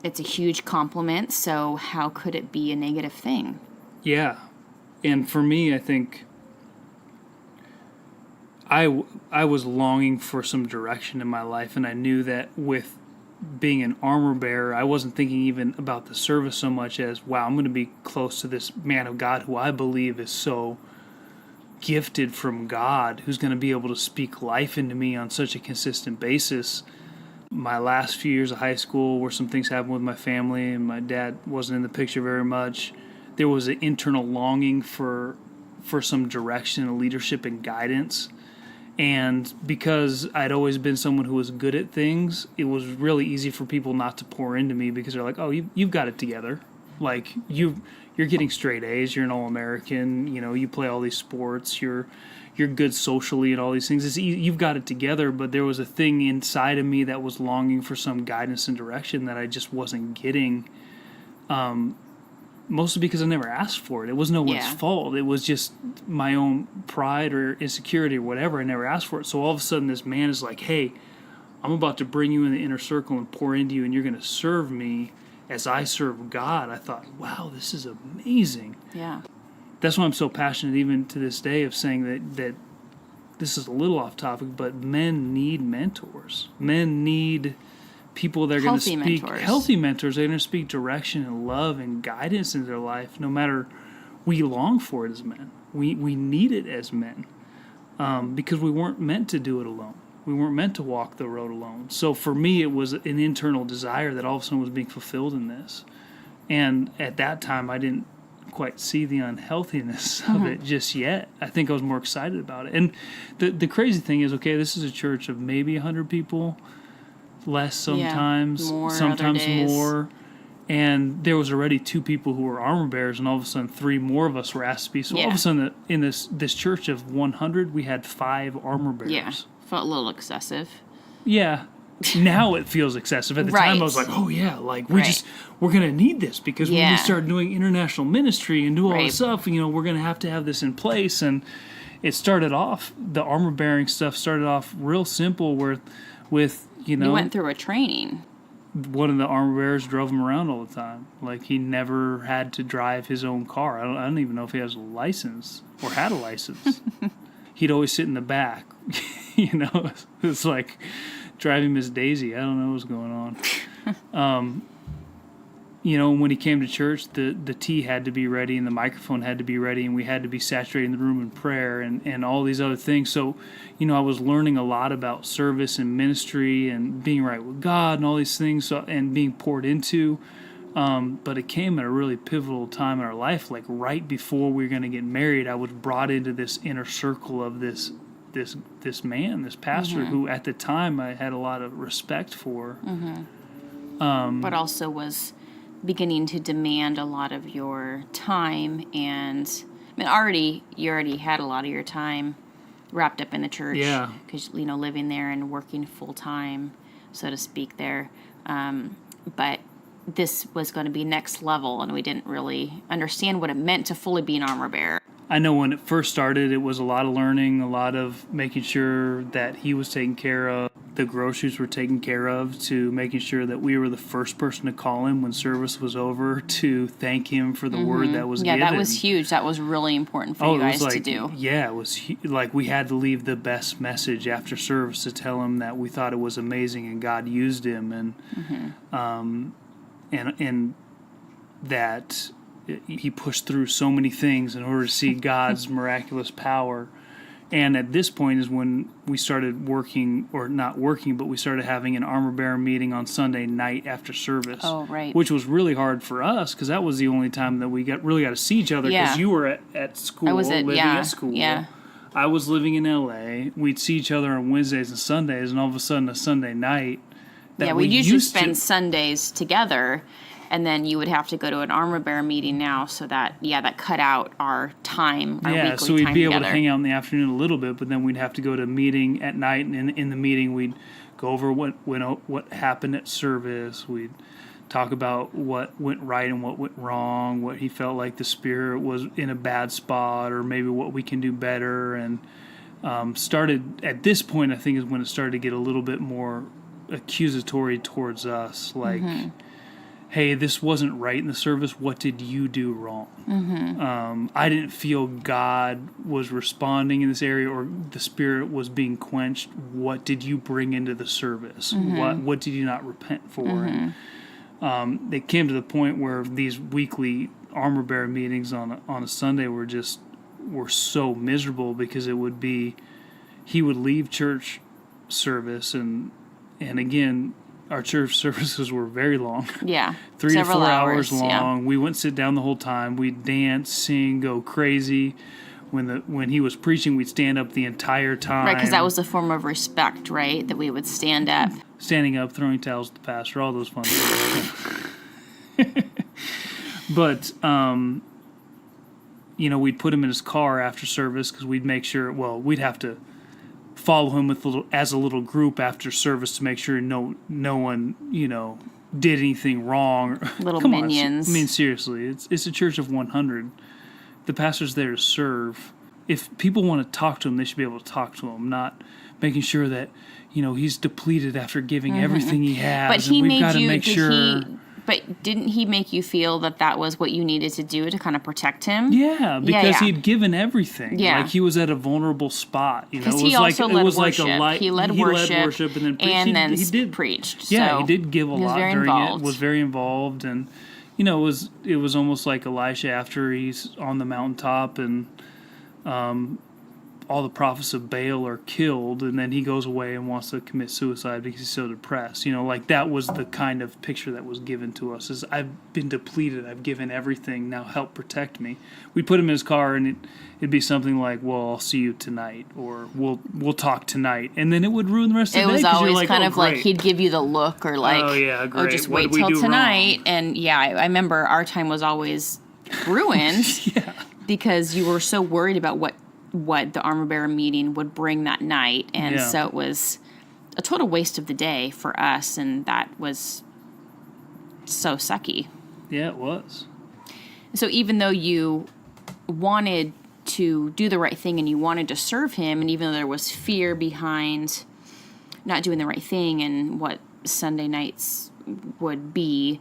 [SPEAKER 2] it's a huge compliment. So how could it be a negative thing?
[SPEAKER 1] Yeah. And for me, I think I was longing for some direction in my life, and I knew that with being an armor bearer, I wasn't thinking even about the service so much as, wow, I'm going to be close to this man of God who I believe is so gifted from God, who's going to be able to speak life into me on such a consistent basis. My last few years of high school, where some things happened with my family, and my dad wasn't in the picture very much, there was an internal longing for some direction and leadership and guidance. And because I'd always been someone who was good at things, it was really easy for people not to pour into me because they're like, oh, you've got it together. Like, you're getting straight A's, you're an All-American, you play all these sports, you're good socially and all these things. You've got it together, but there was a thing inside of me that was longing for some guidance and direction that I just wasn't getting, mostly because I never asked for it. It was no one's fault. It was just my own pride or insecurity or whatever. I never asked for it. So all of a sudden this man is like, hey, I'm about to bring you in the inner circle and pour into you, and you're going to serve me as I serve God. I thought, wow, this is amazing.
[SPEAKER 2] Yeah.
[SPEAKER 1] That's why I'm so passionate even to this day of saying that this is a little off topic, but men need mentors. Men need people that are going to speak healthy mentors. They're going to speak direction and love and guidance in their life. No matter, we long for it as men. We need it as men, because we weren't meant to do it alone. We weren't meant to walk the road alone. So for me, it was an internal desire that all of a sudden was being fulfilled in this. And at that time, I didn't quite see the unhealthiness of it just yet. I think I was more excited about it. And the crazy thing is, okay, this is a church of maybe 100 people, less sometimes, sometimes more. And there was already 2 people who were armor bearers, and all of a sudden 3 more of us were asked to be. So all of a sudden in this church of 100, we had 5 armor bearers.
[SPEAKER 2] Yeah, felt a little excessive.
[SPEAKER 1] Yeah. Now it feels excessive. At the time I was like, oh yeah, like we're going to need this, because when we start doing international ministry and do all this stuff, we're going to have this in place. And it started off, the armor bearing stuff started off real simple with you
[SPEAKER 2] went through a training.
[SPEAKER 1] One of the armor bearers drove him around all the time. Like, he never had to drive his own car. I don't even know if he has a license or had a license. He'd always sit in the back. It's like driving Miss Daisy. I don't know what's going on. When he came to church, the tea had to be ready and the microphone had to be ready, and we had to be saturating the room in prayer and all these other things. So, I was learning a lot about service and ministry and being right with God and all these things, and being poured into. But it came at a really pivotal time in our life, like right before we were going to get married. I was brought into this inner circle of this man, this pastor, who at the time I had a lot of respect for.
[SPEAKER 2] But also was beginning to demand a lot of your time, and you already had a lot of your time wrapped up in the church, because living there and working full time, so to speak, there. But this was going to be next level, and we didn't really understand what it meant to fully be an armor bearer.
[SPEAKER 1] I know when it first started, it was a lot of learning, a lot of making sure that he was taken care of, the groceries were taken care of, to making sure that we were the first person to call him when service was over to thank him for the word that was given.
[SPEAKER 2] Yeah, that was huge. That was really important for you guys to do.
[SPEAKER 1] Yeah, it was like we had to leave the best message after service to tell him that we thought it was amazing and God used him, and that he pushed through so many things in order to see God's miraculous power And at this point is when we started working, or not working, but we started having an armor-bearer meeting on Sunday night after service.
[SPEAKER 2] Oh, right.
[SPEAKER 1] Which was really hard for us because that was the only time that we really got to see each other because you were at school, living at school.
[SPEAKER 2] Yeah.
[SPEAKER 1] I was living in L.A. We'd see each other on Wednesdays and Sundays, and all of a sudden a Sunday night.
[SPEAKER 2] We'd usually spend Sundays together, and then you would have to go to an armor-bearer meeting now, so that cut out our time, our weekly time
[SPEAKER 1] so we'd be able
[SPEAKER 2] together.
[SPEAKER 1] to hang out in the afternoon a little bit, but then we'd have to go to a meeting at night, and in the meeting we'd go over what happened at service. We'd talk about what went right and what went wrong, what he felt like the Spirit was in a bad spot, or maybe what we can do better. And started at this point, I think, is when it started to get a little bit more accusatory towards us, like, hey, this wasn't right in the service. What did you do wrong? I didn't feel God was responding in this area, or the Spirit was being quenched. What did you bring into the service? What did you not repent for? And they came to the point where these weekly armor bearer meetings on a Sunday were so miserable because it would be, he would leave church service and again, our church services were very long. Yeah. 3 to 4 hours long. Yeah. We wouldn't sit down the whole time. We'd dance, sing, go crazy. When he was preaching, we'd stand up the entire time.
[SPEAKER 2] Right, because that was a form of respect, right? That we would stand up.
[SPEAKER 1] Standing up, throwing towels at the pastor, all those fun things. But, we'd put him in his car after service because we'd make sure, we'd have to follow him as a little group after service to make sure no one, did anything wrong.
[SPEAKER 2] Little minions.
[SPEAKER 1] I mean, seriously, it's a church of 100. The pastor's there to serve. If people want to talk to him, they should be able to talk to him, not making sure that, he's depleted after giving everything he has.
[SPEAKER 2] But he
[SPEAKER 1] and we've
[SPEAKER 2] made
[SPEAKER 1] got to
[SPEAKER 2] you,
[SPEAKER 1] make sure.
[SPEAKER 2] But didn't he make you feel that was what you needed to do to kind of protect him?
[SPEAKER 1] Yeah, because he'd given everything. Yeah. Like he was at a vulnerable spot.
[SPEAKER 2] Because he also led worship. He led worship
[SPEAKER 1] and then he
[SPEAKER 2] preached.
[SPEAKER 1] Yeah,
[SPEAKER 2] so
[SPEAKER 1] he did give a lot during it. Was very involved, and it was almost like Elisha after he's on the mountaintop and all the prophets of Baal are killed, and then he goes away and wants to commit suicide because he's so depressed. That was the kind of picture that was given to us, is I've been depleted, I've given everything, now help protect me. We'd put him in his car, and it'd be something like, well, I'll see you tonight, or we'll talk tonight, and then it would ruin the rest of the day.
[SPEAKER 2] It was always kind of like he'd give you the look, or like, oh, yeah, great. Just wait till tonight. Wrong? And I remember our time was always ruined because you were so worried about what the armor bearer meeting would bring that night, and so it was a total waste of the day for us, and that was so sucky.
[SPEAKER 1] Yeah, it was.
[SPEAKER 2] So even though you wanted to do the right thing and you wanted to serve him, and even though there was fear behind not doing the right thing and what Sunday nights would be,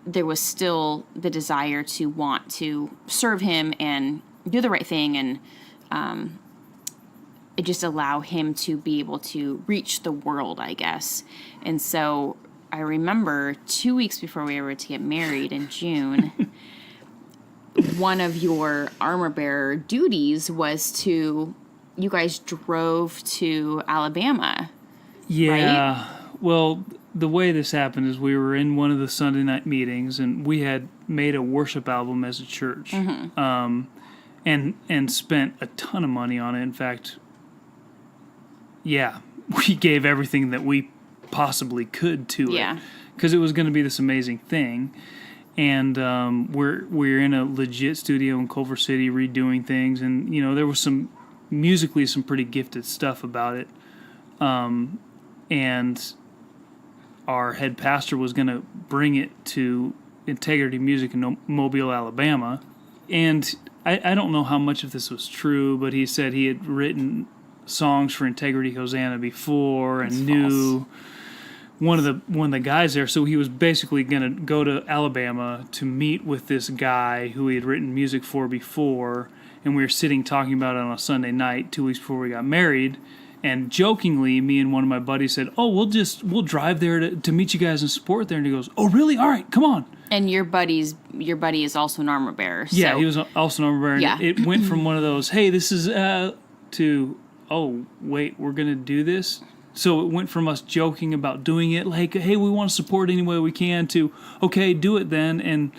[SPEAKER 2] there was still the desire to want to serve him and do the right thing, and it just allow him to be able to reach the world, I guess. And so I remember 2 weeks before we were to get married in June, one of your armor bearer duties was you guys drove to Alabama.
[SPEAKER 1] Yeah.
[SPEAKER 2] Right?
[SPEAKER 1] Well, the way this happened is we were in one of the Sunday night meetings, and we had made a worship album as a church. And spent a ton of money on it. In fact, we gave everything that we possibly could to it, because it was going to be this amazing thing. And we're in a legit studio in Culver City redoing things, and there was some musically some pretty gifted stuff about it. And our head pastor was going to bring it to Integrity Music in Mobile, Alabama, and I don't know how much of this was true, but he said he had written songs for Integrity Hosanna before and knew one of the guys there. So he was basically going to go to Alabama to meet with this guy who he had written music for before, and we were sitting talking about it on a Sunday night 2 weeks before we got married. And jokingly, me and one of my buddies said, "Oh, we'll drive there to meet you guys and support there." And he goes, "Oh, really? All right, come on."
[SPEAKER 2] And your buddy is also an armor bearer. So.
[SPEAKER 1] Yeah, he was also an armor bearer. Yeah. It went from one of those, "Hey, this is," to, oh, wait, we're going to do this? So it went from us joking about doing it, like, hey, we want to support any way we can, to, okay, do it then. And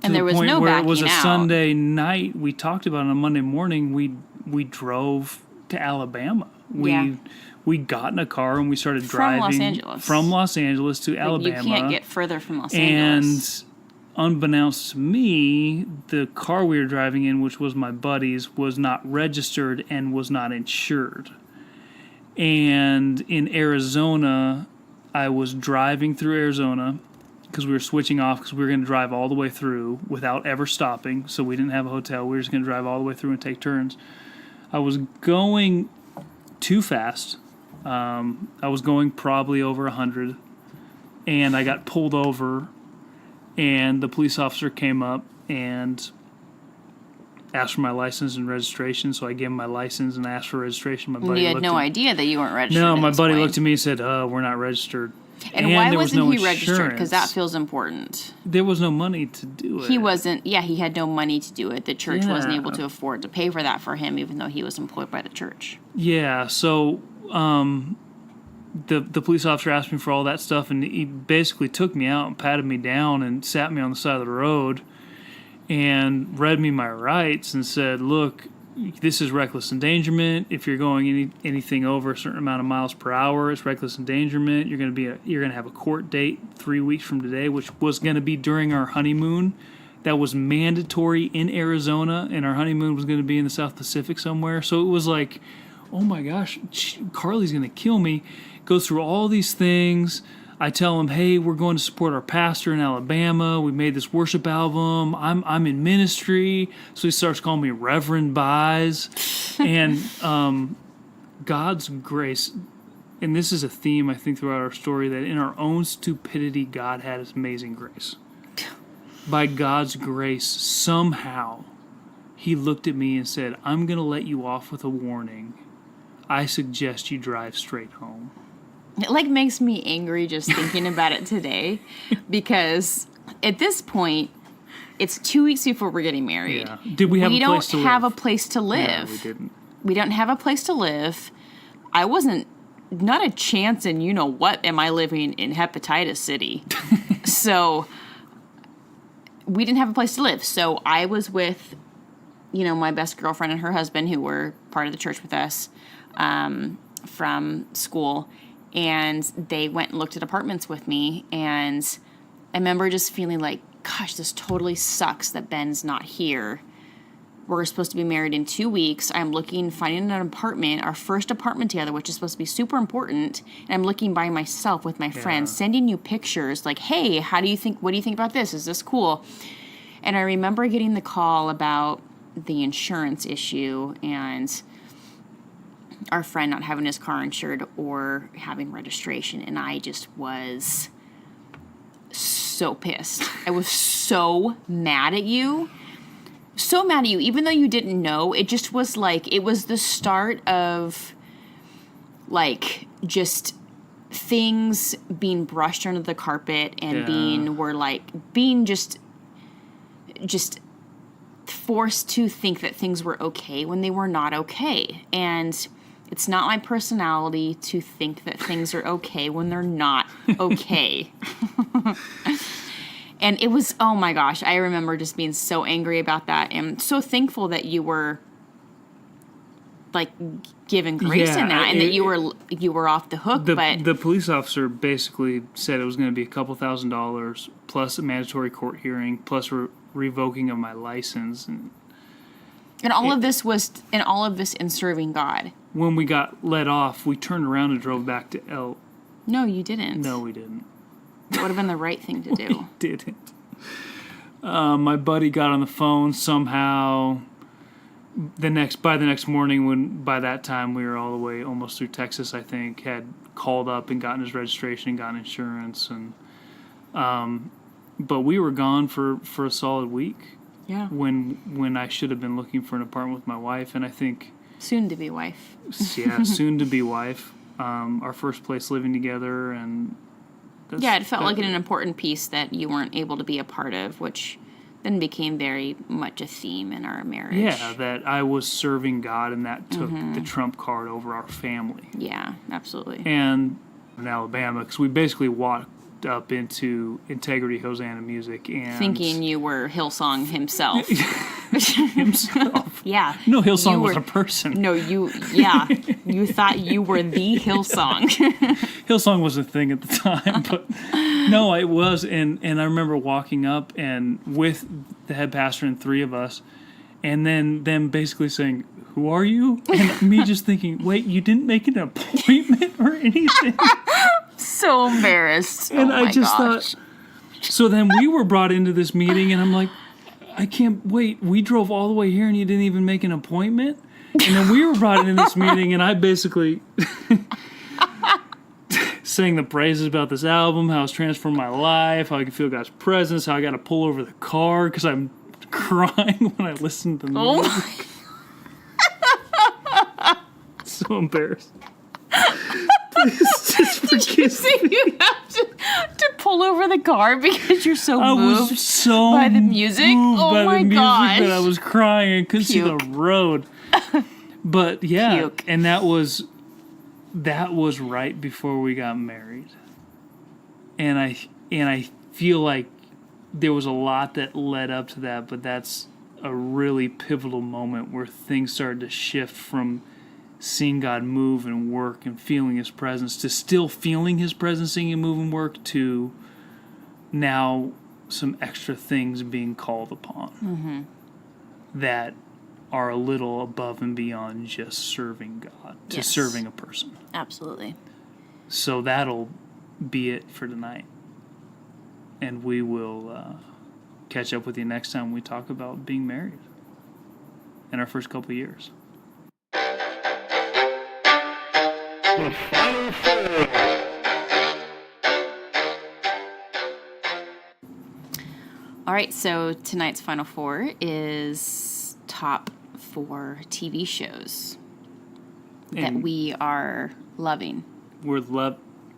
[SPEAKER 2] And there was
[SPEAKER 1] point
[SPEAKER 2] no
[SPEAKER 1] where
[SPEAKER 2] backing
[SPEAKER 1] it was a
[SPEAKER 2] out.
[SPEAKER 1] Sunday night, we talked about it on a Monday morning, we drove to Alabama. We got in a car and we started driving from Los Angeles to Alabama.
[SPEAKER 2] You can't get further from Los Angeles.
[SPEAKER 1] And unbeknownst to me, the car we were driving in, which was my buddy's, was not registered and was not insured. And in Arizona, I was driving through Arizona because we were switching off because we were going to drive all the way through without ever stopping. So we didn't have a hotel. We were just going to drive all the way through and take turns. I was going too fast. I was going probably over 100. And I got pulled over. And the police officer came up and asked for my license and registration. So I gave him my license and asked for registration. My buddy
[SPEAKER 2] you had no idea that you weren't registered.
[SPEAKER 1] No, my buddy looked at me and said, we're not registered.
[SPEAKER 2] And why wasn't he registered? Because that feels important.
[SPEAKER 1] There was no money to do it.
[SPEAKER 2] He wasn't, he had no money to do it. The church wasn't able to afford to pay for that for him, even though he was employed by the church.
[SPEAKER 1] Yeah, so the police officer asked me for all that stuff, and he basically took me out and patted me down and sat me on the side of the road and read me my rights and said, look, this is reckless endangerment. If you're going anything over a certain amount of miles per hour, it's reckless endangerment. You're going to have a court date 3 weeks from today, which was going to be during our honeymoon. That was mandatory in Arizona, and our honeymoon was going to be in the South Pacific somewhere. So it was like, oh my gosh, Carly's going to kill me. Goes through all these things. I tell him, hey, we're going to support our pastor in Alabama. We made this worship album. I'm in ministry. So he starts calling me Reverend Buys. And God's grace, and this is a theme, I think, throughout our story, that in our own stupidity, God had his amazing grace. By God's grace, somehow, he looked at me and said, I'm going to let you off with a warning. I suggest you drive straight home.
[SPEAKER 2] It makes me angry just thinking about it today, because at this point, it's 2 weeks before we're getting married.
[SPEAKER 1] Yeah. Did we have a place to live?
[SPEAKER 2] We don't have a place to live.
[SPEAKER 1] No, we didn't.
[SPEAKER 2] We don't have a place to live. I wasn't, not a chance in what am I living in Hepatitis City. So we didn't have a place to live. So I was with, my best girlfriend and her husband, who were part of the church with us from school. And they went and looked at apartments with me. And I remember just feeling like, gosh, this totally sucks that Ben's not here. We're supposed to be married in 2 weeks. I'm finding an apartment, our first apartment together, which is supposed to be super important. And I'm looking by myself with my friends, sending you pictures like, hey, what do you think about this? Is this cool? And I remember getting the call about the insurance issue and our friend not having his car insured or having registration, and I just was so pissed. I was so mad at you. So mad at you, even though you didn't know. It just was it was the start of, just things being brushed under the carpet and being just forced to think that things were okay when they were not okay. And it's not my personality to think that things are okay when they're not okay. And it was, oh my gosh, I remember just being so angry about that and so thankful that you were given grace in that, and that you were off the hook. But
[SPEAKER 1] the police officer basically said it was going to be a couple $1,000s plus a mandatory court hearing plus revoking of my license.
[SPEAKER 2] And all of this in serving God.
[SPEAKER 1] When we got let off, we turned around and drove back to
[SPEAKER 2] No, you didn't.
[SPEAKER 1] No, we didn't.
[SPEAKER 2] That would have been the right thing to do.
[SPEAKER 1] We didn't. My buddy got on the phone somehow. By the next morning, by that time we were all the way almost through Texas, I think, had called up and gotten his registration and gotten insurance, and but we were gone for a solid week.
[SPEAKER 2] Yeah.
[SPEAKER 1] When I should have been looking for an apartment with my wife, and I think
[SPEAKER 2] soon to be wife.
[SPEAKER 1] Yeah, soon to be wife. Our first place living together, and
[SPEAKER 2] it felt like an important piece that you weren't able to be a part of, which then became very much a theme in our marriage.
[SPEAKER 1] Yeah, that I was serving God, and that took the trump card over our family.
[SPEAKER 2] Yeah, absolutely.
[SPEAKER 1] And in Alabama, because we basically walked up into Integrity Hosanna Music and
[SPEAKER 2] Thinking you were Hillsong himself.
[SPEAKER 1] himself.
[SPEAKER 2] Yeah.
[SPEAKER 1] No, Hillsong
[SPEAKER 2] You
[SPEAKER 1] was
[SPEAKER 2] were-
[SPEAKER 1] a person.
[SPEAKER 2] No, you thought you were the Hillsong.
[SPEAKER 1] Hillsong was a thing at the time, but no, it was. And I remember walking up and with the head pastor and three of us, and then them basically saying, "Who are you?" And me just thinking, "Wait, you didn't make an appointment or anything?"
[SPEAKER 2] So embarrassed.
[SPEAKER 1] And
[SPEAKER 2] oh
[SPEAKER 1] I
[SPEAKER 2] my
[SPEAKER 1] just
[SPEAKER 2] gosh.
[SPEAKER 1] thought. So then we were brought into this meeting, and I'm like, I can't wait. We drove all the way here, and you didn't even make an appointment. And then we were brought into this meeting, and I basically sang the praises about this album, how it's transformed my life, how I can feel God's presence, how I got to pull over the car because I'm crying when I listen to
[SPEAKER 2] Oh
[SPEAKER 1] music. So embarrassed. Please just forgive
[SPEAKER 2] So you have to pull over the car because you're so
[SPEAKER 1] I
[SPEAKER 2] moved.
[SPEAKER 1] was so
[SPEAKER 2] by the music?
[SPEAKER 1] moved
[SPEAKER 2] Oh
[SPEAKER 1] by
[SPEAKER 2] my
[SPEAKER 1] the music
[SPEAKER 2] gosh.
[SPEAKER 1] that I was crying. Couldn't see the
[SPEAKER 2] Puke.
[SPEAKER 1] road. But yeah,
[SPEAKER 2] Puke.
[SPEAKER 1] and that was right before we got married. And I feel like there was a lot that led up to that, but that's a really pivotal moment where things started to shift from seeing God move and work and feeling His presence to still feeling His presence, seeing Him move and work, to now some extra things being called upon that are a little above and beyond just serving God, to
[SPEAKER 2] Yes.
[SPEAKER 1] serving a person.
[SPEAKER 2] Absolutely.
[SPEAKER 1] So that'll be it for tonight. And we will catch up with you next time we talk about being married in our first couple of years.
[SPEAKER 2] All right, so tonight's Final Four is top 4 TV shows that
[SPEAKER 1] And
[SPEAKER 2] we are loving.
[SPEAKER 1] we're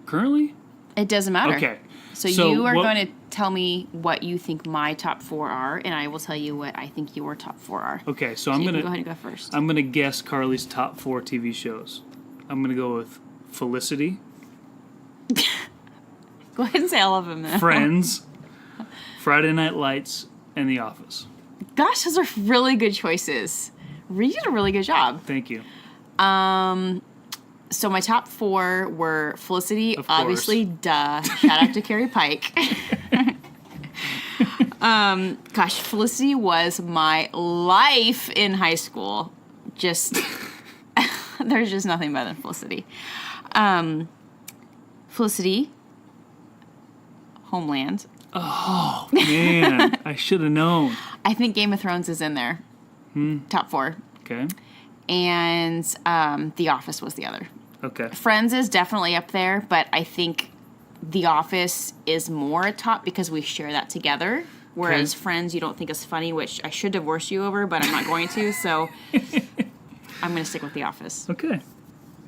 [SPEAKER 1] currently?
[SPEAKER 2] It doesn't matter.
[SPEAKER 1] Okay.
[SPEAKER 2] So you are going to tell me what you think my top 4 are, and I will tell you what I think your top 4 are.
[SPEAKER 1] Okay, so
[SPEAKER 2] You
[SPEAKER 1] I'm
[SPEAKER 2] can
[SPEAKER 1] gonna
[SPEAKER 2] go ahead and go first.
[SPEAKER 1] I'm gonna guess Carly's top 4 TV shows. I'm gonna go with Felicity,
[SPEAKER 2] Go ahead and say all of them then.
[SPEAKER 1] Friends, Friday Night Lights, and The Office.
[SPEAKER 2] Gosh, those are really good choices. You did a really good job.
[SPEAKER 1] Thank you.
[SPEAKER 2] So my top 4 were Felicity,
[SPEAKER 1] Of course.
[SPEAKER 2] obviously, duh. Shout out to Carrie Pike. Gosh, Felicity was my life in high school. Just, there's just nothing better than Felicity. Felicity, Homeland.
[SPEAKER 1] Man, I should have known.
[SPEAKER 2] I think Game of Thrones is in there. Top 4.
[SPEAKER 1] Okay.
[SPEAKER 2] And The Office was the other.
[SPEAKER 1] Okay.
[SPEAKER 2] Friends is definitely up there, but I think The Office is more at top because we share that together. Whereas
[SPEAKER 1] Okay.
[SPEAKER 2] Friends, you don't think is funny, which I should divorce you over, but I'm not going to. So I'm going to stick with The Office.
[SPEAKER 1] Okay.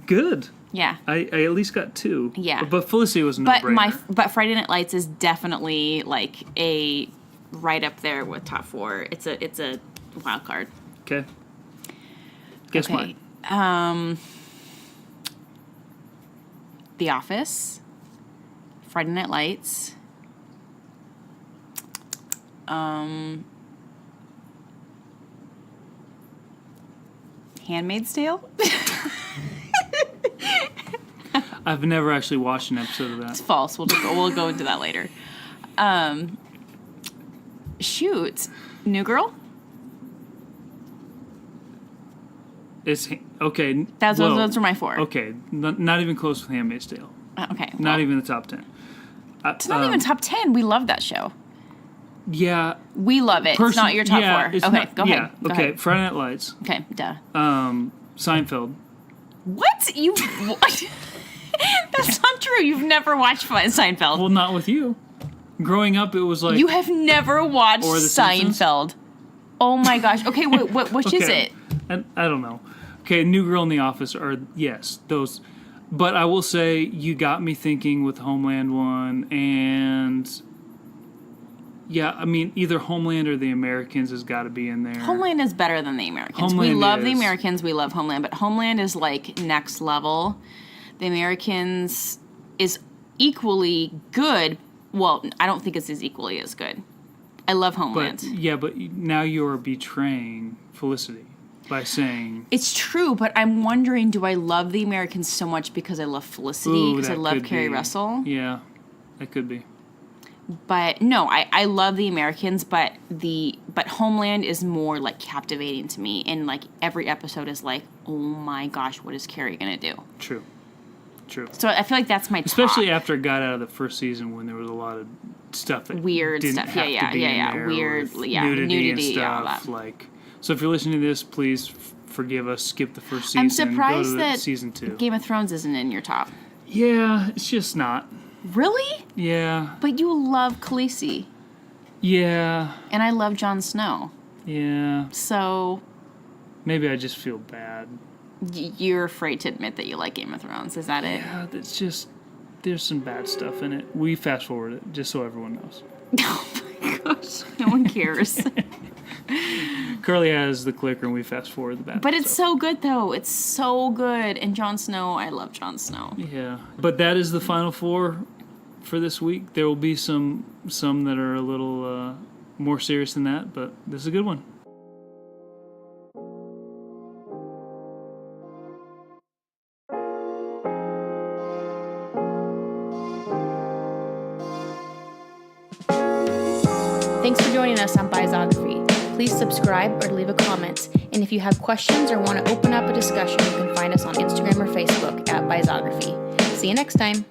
[SPEAKER 1] Good.
[SPEAKER 2] Yeah,
[SPEAKER 1] I at least got 2.
[SPEAKER 2] Yeah.
[SPEAKER 1] But Felicity was no
[SPEAKER 2] but
[SPEAKER 1] brainer.
[SPEAKER 2] but Friday Night Lights is definitely like a right up there with top 4. It's a wild card.
[SPEAKER 1] Okay. Guess
[SPEAKER 2] Okay.
[SPEAKER 1] mine.
[SPEAKER 2] The Office, Friday Night Lights, Handmaid's Tale.
[SPEAKER 1] I've never actually watched an episode of that.
[SPEAKER 2] It's false. We'll go into that later. Shoot, New Girl.
[SPEAKER 1] It's okay.
[SPEAKER 2] Those were my 4.
[SPEAKER 1] Okay, not even close with Handmaid's Tale.
[SPEAKER 2] Okay,
[SPEAKER 1] Not
[SPEAKER 2] well,
[SPEAKER 1] even the top 10.
[SPEAKER 2] It's not even top 10. We love that show.
[SPEAKER 1] Yeah.
[SPEAKER 2] We love it. It's not your top 4.
[SPEAKER 1] it's
[SPEAKER 2] Okay,
[SPEAKER 1] not-
[SPEAKER 2] go ahead.
[SPEAKER 1] Yeah.
[SPEAKER 2] Go
[SPEAKER 1] Okay.
[SPEAKER 2] ahead.
[SPEAKER 1] Friday Night Lights.
[SPEAKER 2] Okay, duh.
[SPEAKER 1] Seinfeld.
[SPEAKER 2] What? You? What? That's not true. You've never watched Seinfeld.
[SPEAKER 1] Well, not with you. Growing up, it was like
[SPEAKER 2] You have never watched
[SPEAKER 1] Or The Simpsons?
[SPEAKER 2] Seinfeld. Oh my gosh. Okay, which is
[SPEAKER 1] Okay.
[SPEAKER 2] it?
[SPEAKER 1] And I don't know. Okay, New Girl in the Office are yes those, but I will say you got me thinking with Homeland one and Yeah, I mean, either Homeland or The Americans has got to be in there.
[SPEAKER 2] Homeland is better than The Americans.
[SPEAKER 1] Homeland
[SPEAKER 2] we love The
[SPEAKER 1] is.
[SPEAKER 2] Americans. We love Homeland. But Homeland is like next level. The Americans is equally good. Well, I don't think it's as equally as good. I love Homeland.
[SPEAKER 1] But now you're betraying Felicity by saying...
[SPEAKER 2] It's true, but I'm wondering, do I love The Americans so much because I love Felicity? Because I love Carrie Russell?
[SPEAKER 1] Yeah, that could be.
[SPEAKER 2] But no, I love The Americans, but Homeland is more like captivating to me, and like every episode is like, oh my gosh, what is Carrie gonna do?
[SPEAKER 1] True.
[SPEAKER 2] So I feel like that's my top.
[SPEAKER 1] Especially after it got out of the first season when there was a lot of stuff that
[SPEAKER 2] Weird
[SPEAKER 1] didn't
[SPEAKER 2] stuff.
[SPEAKER 1] have to be in there,
[SPEAKER 2] Weird,
[SPEAKER 1] with
[SPEAKER 2] yeah,
[SPEAKER 1] nudity and
[SPEAKER 2] nudity, all
[SPEAKER 1] stuff.
[SPEAKER 2] that.
[SPEAKER 1] Like, so if you're listening to this, please forgive us. Skip the first season.
[SPEAKER 2] I'm surprised
[SPEAKER 1] go to
[SPEAKER 2] that
[SPEAKER 1] season 2.
[SPEAKER 2] Game of Thrones isn't in your top.
[SPEAKER 1] Yeah, it's just not.
[SPEAKER 2] Really?
[SPEAKER 1] Yeah.
[SPEAKER 2] But you love Khaleesi.
[SPEAKER 1] Yeah.
[SPEAKER 2] And I love Jon Snow.
[SPEAKER 1] Yeah.
[SPEAKER 2] So
[SPEAKER 1] Maybe I just feel bad.
[SPEAKER 2] You're afraid to admit that you like Game of Thrones. Is that it?
[SPEAKER 1] Yeah, it's just, there's some bad stuff in it. We fast forward it, just so everyone knows.
[SPEAKER 2] Oh my gosh. No one cares.
[SPEAKER 1] Curly has the clicker and we fast forward the bad
[SPEAKER 2] But it's
[SPEAKER 1] stuff.
[SPEAKER 2] so good, though. It's so good. And Jon Snow, I love Jon Snow.
[SPEAKER 1] Yeah. But that is the final 4 for this week. There will be some that are a little more serious than that, but this is a good one.
[SPEAKER 3] Thanks for joining us on Biography. Please subscribe or leave a comment. And if you have questions or want to open up a discussion, you can find us on Instagram or Facebook at Biography. See you next time.